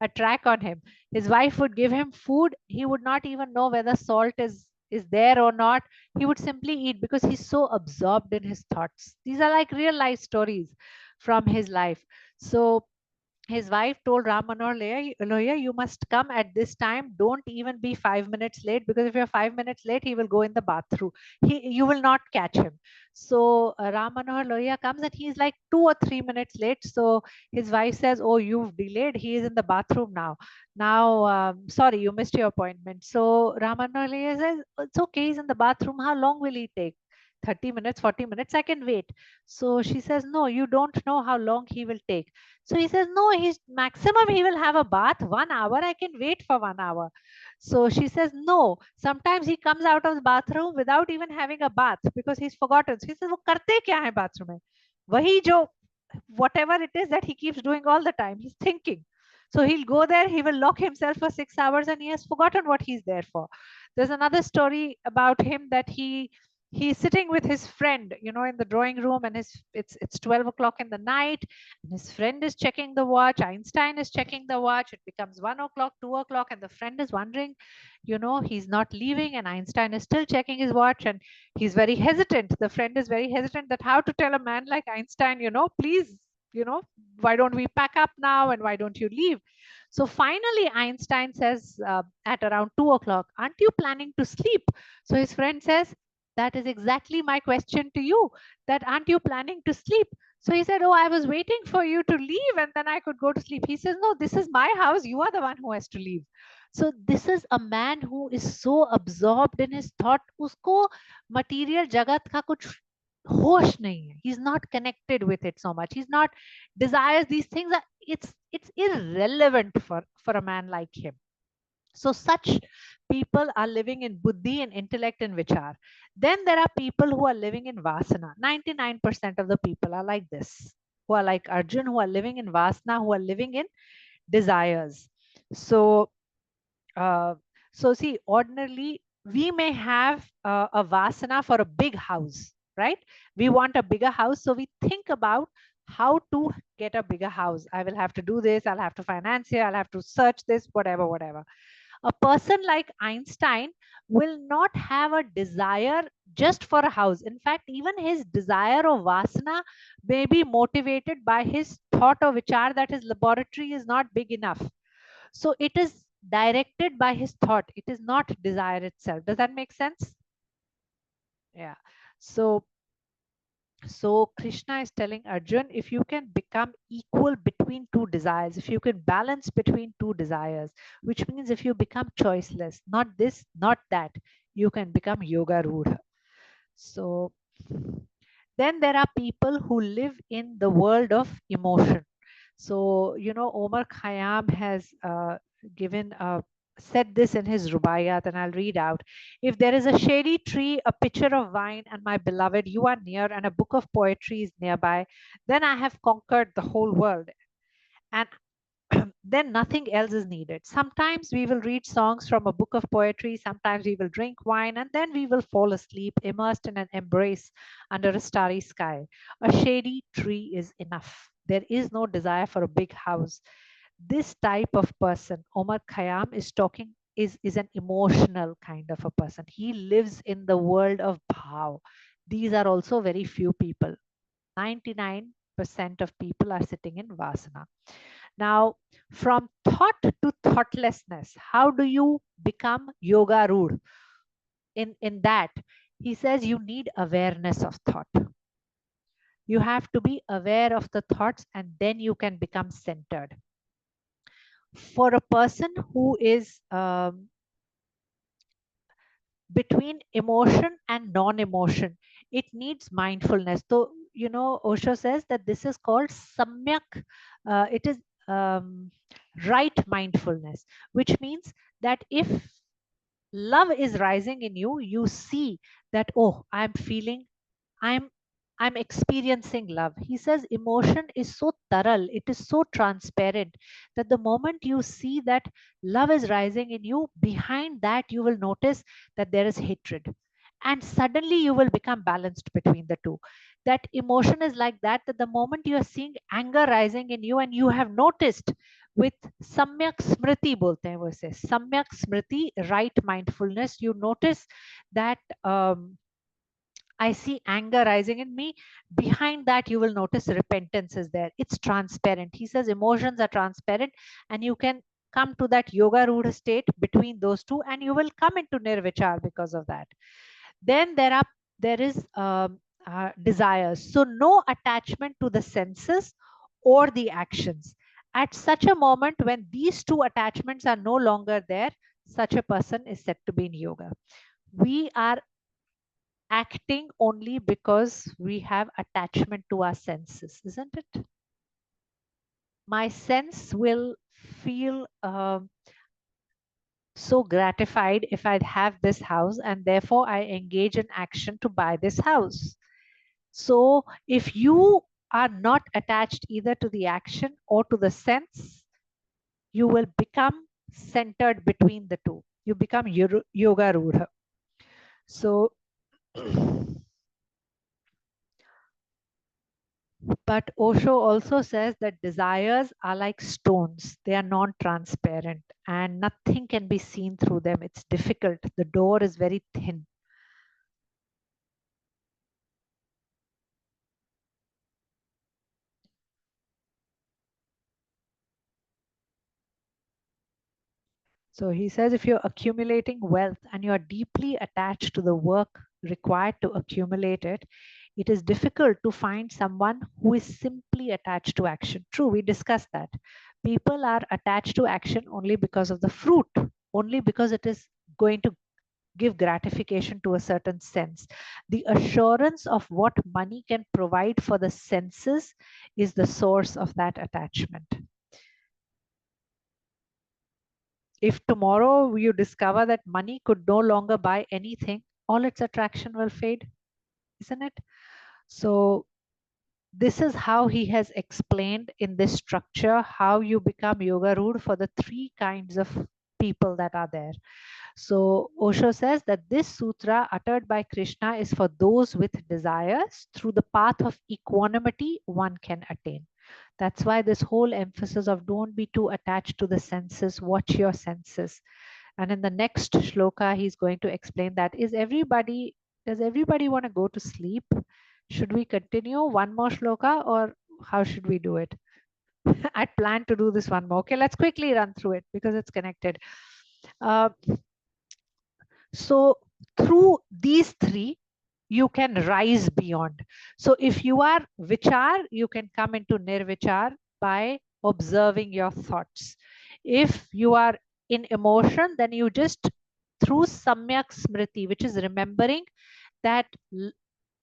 Speaker 1: a track on him. His wife would give him food. He would not even know whether salt is there or not. He would simply eat because he's so absorbed in his thoughts. These are like real life stories from his life. So his wife told Ram Manohar Lohia, you must come at this time. Don't even be 5 minutes late, because if you're 5 minutes late, he will go in the bathroom. You will not catch him. So Ram Manohar Lohia comes and he's like 2 or 3 minutes late. So his wife says, oh, you've delayed. He is in the bathroom now. Now, sorry, you missed your appointment. So Ram Manohar Lohia says, it's okay. He's in the bathroom. How long will he take? 30 minutes, 40 minutes, I can wait. So she says, no, you don't know how long he will take. So he says, no, he's maximum he will have a bath 1 hour. I can wait for 1 hour. So she says, no, sometimes he comes out of the bathroom without even having a bath because he's forgotten. So he says, wo karte kya hai bathroom mein? Wahi jo, whatever it is that he keeps doing all the time, he's thinking. So he'll go there, he will lock himself for 6 hours and he has forgotten what he's there for. There's another story about him that he's sitting with his friend, you know, in the drawing room, and it's 12 o'clock in the night, and his friend is checking the watch. Einstein is checking the watch. It becomes 1 o'clock, 2 o'clock, and the friend is wondering, you know, he's not leaving, and Einstein is still checking his watch, and he's very hesitant. The friend is very hesitant that how to tell a man like Einstein, you know, please, you know, why don't we pack up now and why don't you leave? So finally, Einstein says at around 2 o'clock, aren't you planning to sleep? So his friend says, that is exactly my question to you, that aren't you planning to sleep? So he said, oh, I was waiting for you to leave and then I could go to sleep. He says, no, this is my house. You are the one who has to leave. So this is a man who is so absorbed in his thought. Usko material jagat ka kuch hosh nahi hai. He's not connected with it so much. He's not desires these things. It's irrelevant for a man like him. So such people are living in buddhi and intellect and vichar. Then there are people who are living in vasana. 99% of the people are like this, who are like Arjun, who are living in vasana, who are living in desires. So, see, ordinarily we may have a vasana for a big house, right? We want a bigger house, so we think about how to get a bigger house. I will have to do this. I'll have to finance here. I'll have to search this, whatever. A person like Einstein will not have a desire just for a house. In fact, even his desire of vasana may be motivated by his thought or vichar that his laboratory is not big enough. So it is directed by his thought. It is not desire itself. Does that make sense? Yeah. So Krishna is telling Arjun, if you can become equal between two desires, if you can balance between two desires, which means if you become choiceless, not this, not that, you can become yoga rudha. So then there are people who live in the world of emotion. So, you know, Omar Khayyam has said this in his Rubaiyat, and I'll read out. If there is a shady tree, a pitcher of wine, and my beloved, you are near, and a book of poetry is nearby, then I have conquered the whole world. And then nothing else is needed. Sometimes we will read songs from a book of poetry, sometimes we will drink wine, and then we will fall asleep, immersed in an embrace under a starry sky. A shady tree is enough. There is no desire for a big house. This type of person, Omar Khayyam is talking, is an emotional kind of a person. He lives in the world of bhav. These are also very few people. 99% of people are sitting in vasana. Now, from thought to thoughtlessness, how do you become yoga rud? In that, he says you need awareness of thought. You have to be aware of the thoughts and then you can become centered. For a person who is between emotion and non-emotion, it needs mindfulness. So, you know, Osho says that this is called samyak. It is right mindfulness, which means that if love is rising in you, you see that, oh, I'm feeling, I'm I'm experiencing love. He says emotion is so thorough, it is so transparent that the moment you see that love is rising in you, behind that you will notice that there is hatred. And suddenly you will become balanced between the two. That emotion is like that, that the moment you are seeing anger rising in you and you have noticed with samyak smriti bolte hain wo se, samyak smriti, right mindfulness, you notice that I see anger rising in me. Behind that, you will notice repentance is there. It's transparent. He says emotions are transparent, and you can come to that yoga rudh state between those two, and you will come into nirvichar because of that. Then there is desires. So no attachment to the senses or the actions. At such a moment when these two attachments are no longer there, such a person is said to be in yoga. We are acting only because we have attachment to our senses, isn't it? My sense will feel so gratified if I have this house, and therefore I engage in action to buy this house. So if you are not attached either to the action or to the sense, you will become centered between the two. You become yoga rudha. So but Osho also says that desires are like stones. They are non-transparent and nothing can be seen through them. It's difficult. The door is very thin. So he says if you're accumulating wealth and you're deeply attached to the work required to accumulate it, it is difficult to find someone who is simply attached to action. True, we discussed that. People are attached to action only because of the fruit, only because it is going to give gratification to a certain sense. The assurance of what money can provide for the senses is the source of that attachment. If tomorrow you discover that money could no longer buy anything, all its attraction will fade, isn't it? So this is how he has explained in this structure how you become yoga rudh for the three kinds of people that are there. So Osho says that this sutra uttered by Krishna is for those with desires. Through the path of equanimity, one can attain. That's why this whole emphasis of don't be too attached to the senses, watch your senses. And in the next shloka, he's going to explain that. Does everybody want to go to sleep? Should we continue one more shloka or how should we do it? I plan to do this one more. Okay, let's quickly run through it because it's connected. So through these three, you can rise beyond. So if you are vichar, you can come into nirvichar by observing your thoughts. If you are in emotion, then you just through samyak smriti, which is remembering that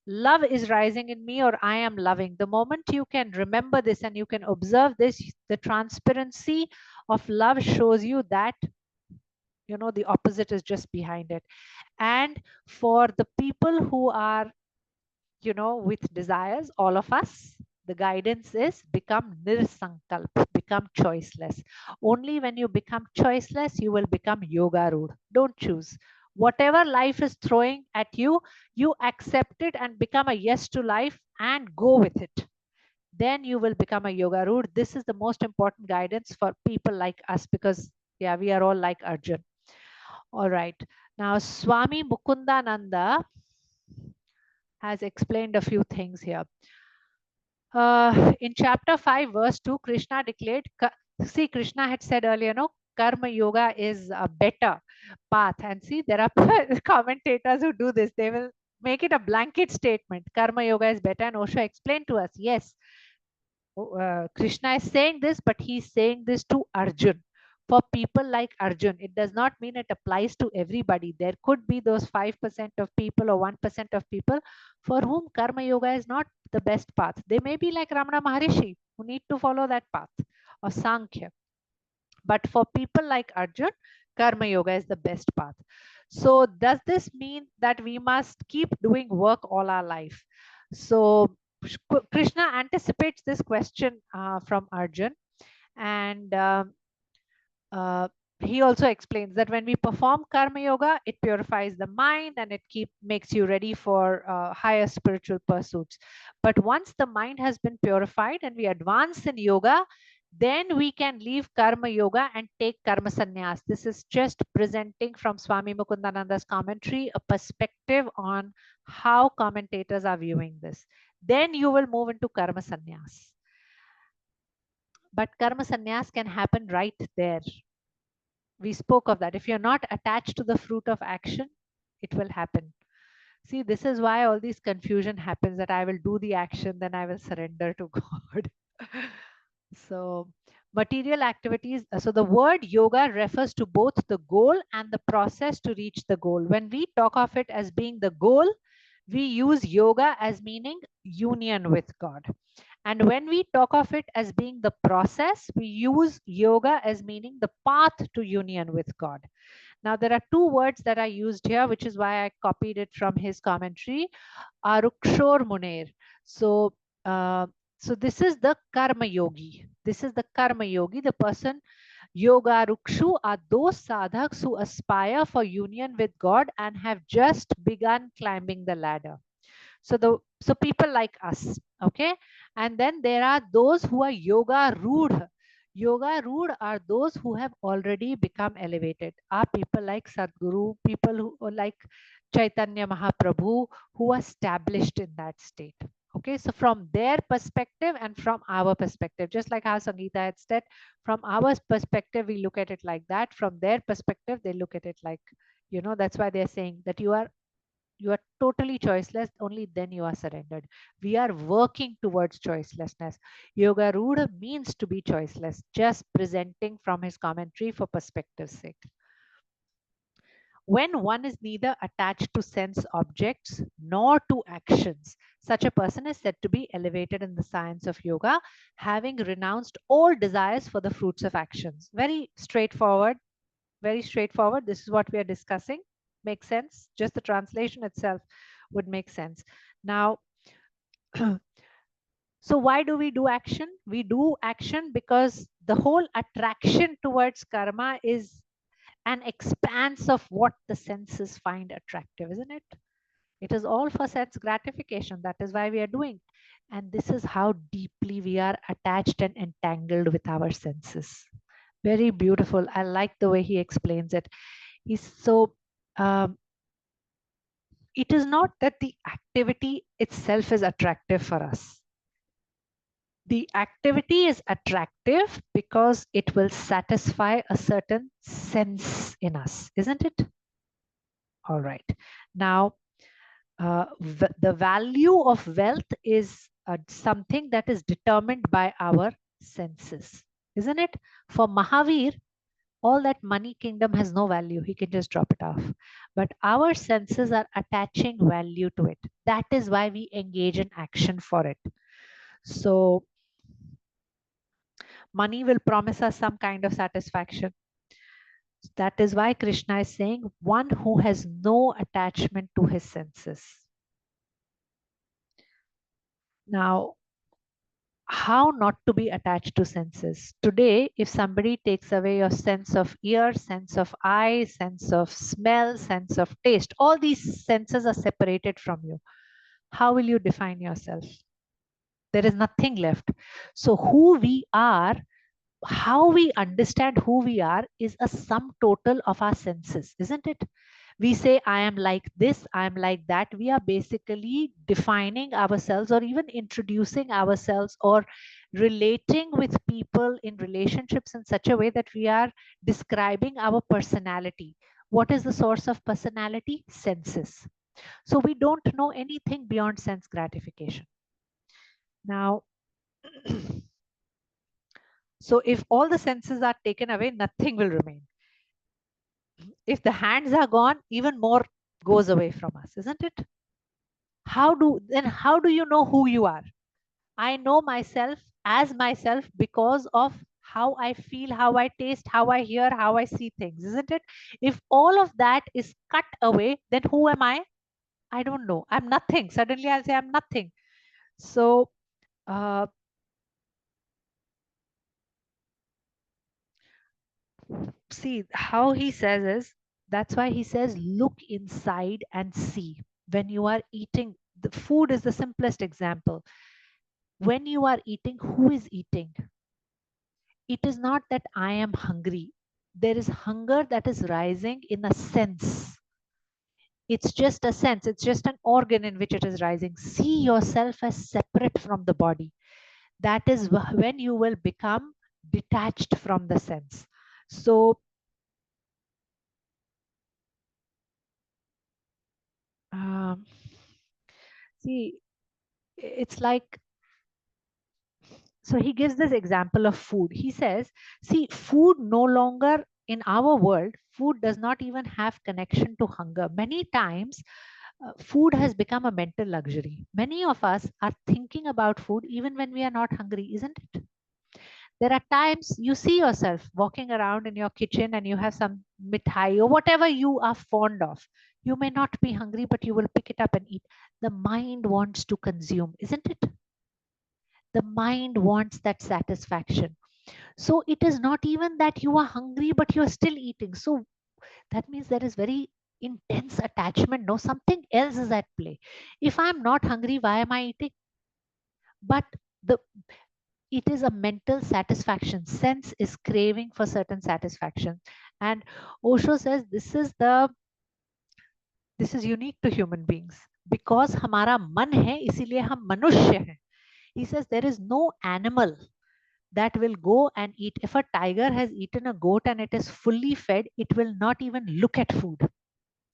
Speaker 1: love is rising in me or I am loving. The moment you can remember this and you can observe this, the transparency of love shows you that, you know, the opposite is just behind it. And for the people who are, you know, with desires, all of us, The guidance is become nirsankalp, become choiceless. Only when you become choiceless, you will become yoga rood. Don't choose. Whatever life is throwing at you, you accept it and become a yes to life and go with it. Then you will become a yoga rood. This is the most important guidance for people like us, because yeah, we are all like Arjun. All right. Now, Swami Mukundananda has explained a few things here. In chapter 5, verse 2, Krishna declared, see, Krishna had said earlier, no, karma yoga is a better path. And see, there are commentators who do this. They will make it a blanket statement. Karma yoga is better. And Osho explained to us, yes, Krishna is saying this, but he's saying this to Arjun. For people like Arjun, it does not mean it applies to everybody. There could be those 5% of people or 1% of people for whom Karma Yoga is not the best path. They may be like Ramana Maharishi, who need to follow that path, or Sankhya. But for people like Arjun, Karma Yoga is the best path. So does this mean that we must keep doing work all our life? So Krishna anticipates this question from Arjun, and he also explains that when we perform karma yoga, it purifies the mind and it makes you ready for higher spiritual pursuits. But once the mind has been purified and we advance in yoga, then we can leave karma yoga and take karma sannyas. This is just presenting from Swami Mukundananda's commentary a perspective on how commentators are viewing this. Then you will move into karma sannyas. But karma sannyas can happen right there. We spoke of that. If you're not attached to the fruit of action, it will happen. See, this is why all this confusion happens, that I will do the action, then I will surrender to God. So material activities. So the word yoga refers to both the goal and the process to reach the goal. When we talk of it as being the goal, we use yoga as meaning union with God. And when we talk of it as being the process, we use yoga as meaning the path to union with God. Now, there are two words that are used here, which is why I copied it from his commentary, Arukshor Muner. So, so this is the Karma Yogi. This is the Karma Yogi, the person. Yoga Rukshu are those sadhaks who aspire for union with God and have just begun climbing the ladder. So people like us, okay? And then there are those who are yoga rood. Yoga rood are those who have already become elevated. Are people like Sadhguru, people who are like Chaitanya Mahaprabhu, who are established in that state. Okay, so from their perspective and from our perspective, just like how Sangeeta had said, from our perspective, we look at it like that. From their perspective, they look at it like, you know, that's why they're saying that you are totally choiceless. Only then you are surrendered. We are working towards choicelessness. Yoga Ruda means to be choiceless, just presenting from his commentary for perspective's sake. When one is neither attached to sense objects nor to actions, such a person is said to be elevated in the science of yoga, having renounced all desires for the fruits of actions. Very straightforward, very straightforward. This is what we are discussing. Makes sense? Just the translation itself would make sense. Now, so why do we do action? We do action because the whole attraction towards karma is an expanse of what the senses find attractive, isn't it? It is all for sense gratification. That is why we are doing. And this is how deeply we are attached and entangled with our senses. Very beautiful. I like the way he explains it. He's so, it is not that the activity itself is attractive for us. The activity is attractive because it will satisfy a certain sense in us, isn't it? All right. Now, the value of wealth is something that is determined by our senses, isn't it? For Mahavir, all that money kingdom has no value. He can just drop it off. But our senses are attaching value to it. That is why we engage in action for it. So money will promise us some kind of satisfaction. That is why Krishna is saying one who has no attachment to his senses. Now, how not to be attached to senses. Today, if somebody takes away your sense of ear, sense of eye, sense of smell, sense of taste, all these senses are separated from you. How will you define yourself? There is nothing left. So who we are, how we understand who we are is a sum total of our senses, isn't it? We say, I am like this, I am like that. We are basically defining ourselves or even introducing ourselves or relating with people in relationships in such a way that we are describing our personality. What is the source of personality? Senses. So we don't know anything beyond sense gratification. Now, so if all the senses are taken away, nothing will remain. If the hands are gone, even more goes away from us, isn't it? How do you know who you are? I know myself as myself because of how I feel, how I taste, how I hear, how I see things, isn't it? If all of that is cut away, then who am I? I don't know. I'm nothing. Suddenly I'll say I'm nothing. So see how he says is, that's why he says look inside and see. When you are eating, the food is the simplest example. When you are eating, who is eating? It is not that I am hungry. There is hunger that is rising in a sense. It's just a sense, it's just an organ in which it is rising. See yourself as separate from the body. That is when you will become detached from the sense. So see, it's like, so he gives this example of food. He says, see, food no longer in our world, food does not even have connection to hunger. Many times, food has become a mental luxury. Many of us are thinking about food even when we are not hungry, isn't it? There are times you see yourself walking around in your kitchen and you have some mithai or whatever you are fond of. You may not be hungry, but you will pick it up and eat. The mind wants to consume, isn't it? The mind wants that satisfaction. So it is not even that you are hungry, but you are still eating. So that means there is very intense attachment. No, something else is at play. If I'm not hungry, why am I eating? But the it is a mental satisfaction. Sense is craving for certain satisfaction. And Osho says this is unique to human beings. Because हमारा मन है, इसीलिए हम मनुष्य हैं. He says there is no animal that will go and eat. If a tiger has eaten a goat and it is fully fed, it will not even look at food.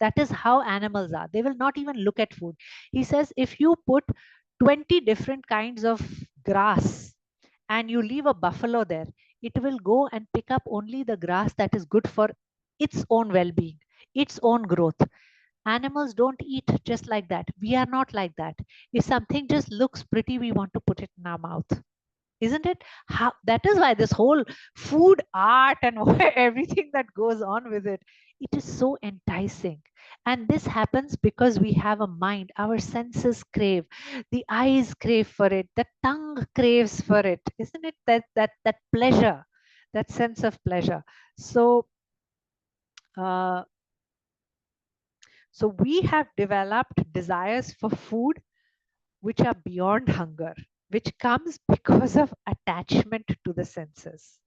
Speaker 1: That is how animals are. They will not even look at food. He says if you put 20 different kinds of grass and you leave a buffalo there, it will go and pick up only the grass that is good for its own well-being, its own growth. Animals don't eat just like that. We are not like that. If something just looks pretty, we want to put it in our mouth, isn't it? How, that is why this whole food art and everything that goes on with it, it is so enticing. And this happens because we have a mind. Our senses crave, the eyes crave for it, the tongue craves for it, isn't it? That pleasure, that sense of pleasure. So so we have developed desires for food which are beyond hunger, which comes because of attachment to the senses.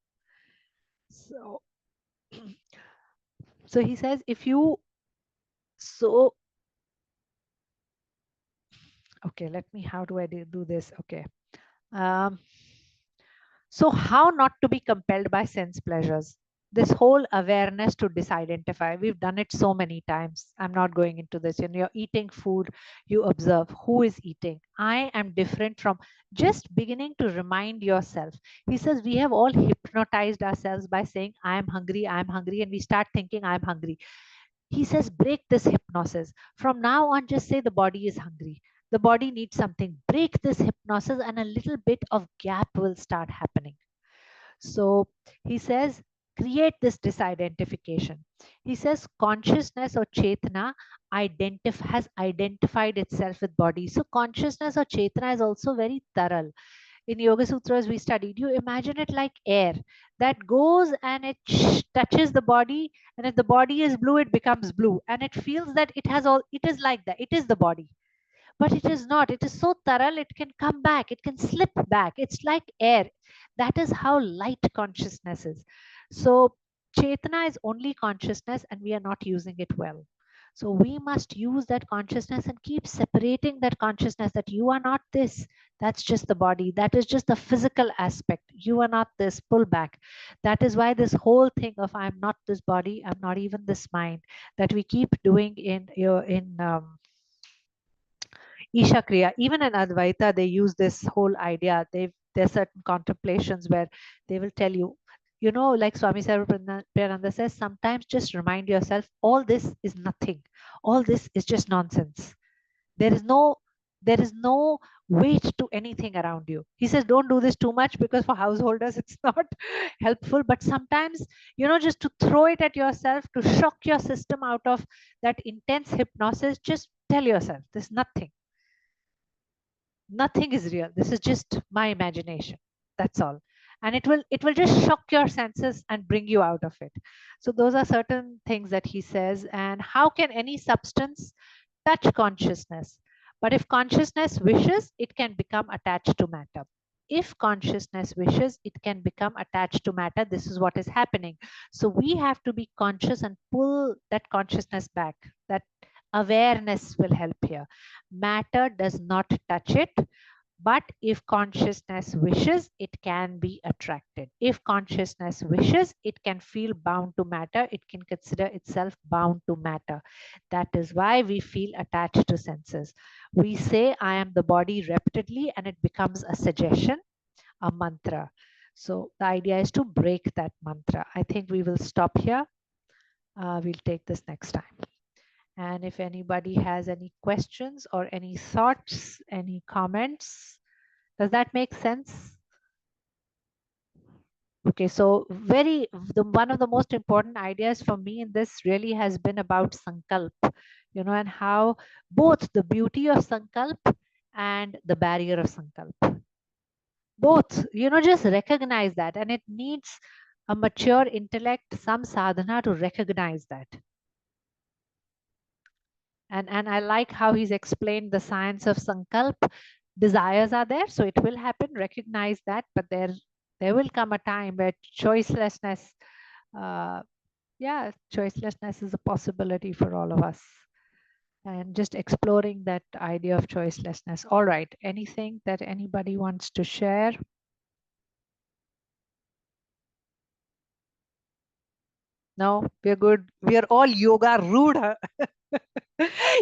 Speaker 1: So, so he says, if you, so, okay, let me, how do I do this? Okay. So how not to be compelled by sense pleasures? This whole awareness to disidentify, we've done it so many times. I'm not going into this. When you're eating food, you observe who is eating. I am different from, just beginning to remind yourself. He says we have all hypnotized ourselves by saying, I am hungry, and we start thinking I'm hungry. He says, break this hypnosis. From now on, just say the body is hungry. The body needs something. Break this hypnosis and a little bit of gap will start happening. So he says, create this disidentification. He says consciousness or chetana has identified itself with body. So consciousness or chetana is also very thorough. in Yoga Sutras we studied, you imagine it like air that goes and it touches the body, and if the body is blue, it becomes blue, and it feels that it has all, it is like that, it is the body. But it is not. It is so thorough, it can come back, it can slip back. It's like air. That is how light consciousness is. So Chetana is only consciousness, and we are not using it well. So we must use that consciousness and keep separating that consciousness, that you are not this. That's just the body. That is just the physical aspect. You are not this. Pull back. That is why this whole thing of I'm not this body, I'm not even this mind, that we keep doing in Isha Kriya. Even in Advaita, they use this whole idea. There's certain contemplations where they will tell you, you know, like Swami Sarvapriyananda says, sometimes just remind yourself, all this is nothing. All this is just nonsense. There is no weight to anything around you. He says, don't do this too much, because for householders, it's not helpful. But sometimes, you know, just to throw it at yourself, to shock your system out of that intense hypnosis, just tell yourself, there's nothing. Nothing is real. This is just my imagination. That's all. And it will just shock your senses and bring you out of it. So those are certain things that he says. And how can any substance touch consciousness? But if consciousness wishes, it can become attached to matter. If consciousness wishes, it can become attached to matter. This is what is happening. So we have to be conscious and pull that consciousness back. That awareness will help here. Matter does not touch it, but if consciousness wishes, it can be attracted. If consciousness wishes, it can feel bound to matter. It can consider itself bound to matter. That is why we feel attached to senses. We say, I am the body repeatedly, and it becomes a suggestion, a mantra. So the idea is to break that mantra. I think we will stop here. We'll take this next time. And if anybody has any questions or any thoughts, any comments, does that make sense? Okay, so one of the most important ideas for me in this really has been about Sankalp, you know, and how both the beauty of Sankalp and the barrier of Sankalp, both, you know, just recognize that. And it needs a mature intellect, some sadhana to recognize that. And I like how he's explained the science of Sankalp. Desires are there, so it will happen, recognize that, but there will come a time where choicelessness, choicelessness is a possibility for all of us. And just exploring that idea of choicelessness. All right, anything that anybody wants to share? No, we're good. We are all yoga rudha.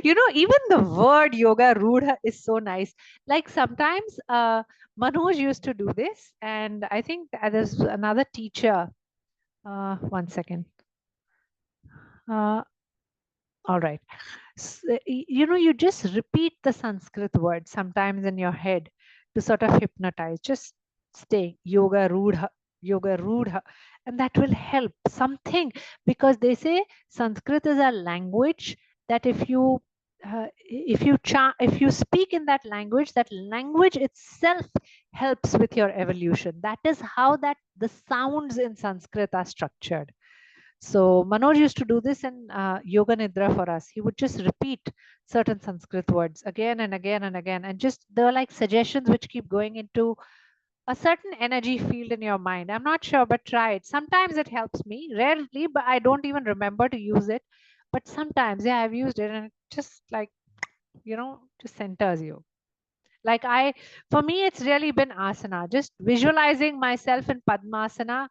Speaker 1: You know, even the word yoga rudha is so nice. Like sometimes Manoj used to do this, and I think there's another teacher. One second. All right. So, you know, you just repeat the Sanskrit word sometimes in your head to sort of hypnotize. Just stay yoga rudha, and that will help something, because they say Sanskrit is a language that if you speak in that language itself helps with your evolution. That is how the sounds in Sanskrit are structured. So Manoj used to do this in Yoga Nidra for us. He would just repeat certain Sanskrit words again and again and again. And just there are like suggestions which keep going into a certain energy field in your mind. I'm not sure, but try it. Sometimes it helps me, rarely, but I don't even remember to use it. But sometimes, yeah, I've used it, and it just like, you know, just centers you. Like for me, it's really been asana, just visualizing myself in Padmasana,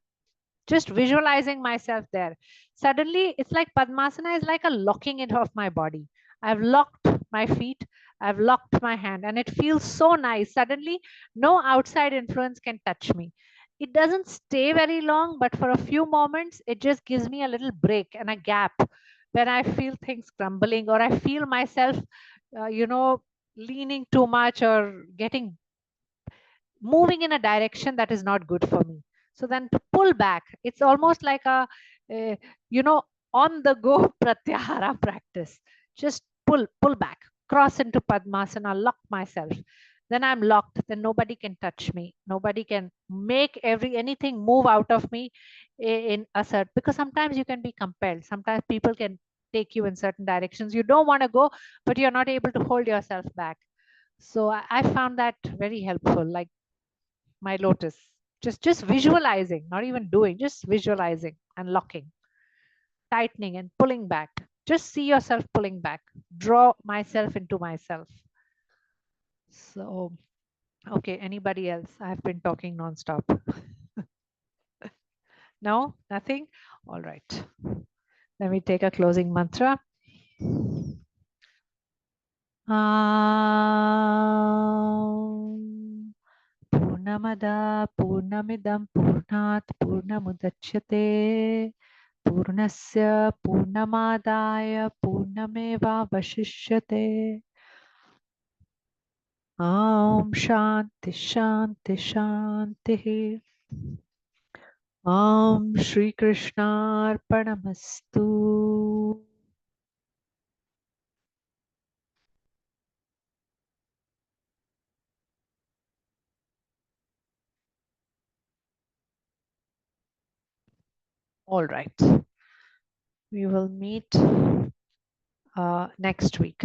Speaker 1: just visualizing myself there. Suddenly, it's like Padmasana is like a locking in of my body. I've locked my feet, I've locked my hand, and it feels so nice. Suddenly, no outside influence can touch me. It doesn't stay very long, but for a few moments, it just gives me a little break and a gap when I feel things crumbling, or I feel myself, you know, leaning too much or moving in a direction that is not good for me. So then to pull back, it's almost like a you know, on the go pratyahara practice. Just pull back, cross into Padmasana, lock myself. then I'm locked. Then nobody can touch me. Nobody can make anything move out of me in a certain, because sometimes you can be compelled. Sometimes people can take you in certain directions. You don't want to go, but you're not able to hold yourself back. So I found that very helpful. Like my lotus, just visualizing, not even doing, just visualizing and locking, tightening and pulling back. Just see yourself pulling back. Draw myself into myself. So, okay, anybody else? I've been talking nonstop. No, nothing? All right. Let me take a closing mantra. Purnamada Purnamidam Purnat Purnamudachyate Purnasya Purnamadaya Purnameva Vashishyate. Om Shanti Shanti Shanti. Om Shri Krishna Arpanamastu. All right. We will meet next week.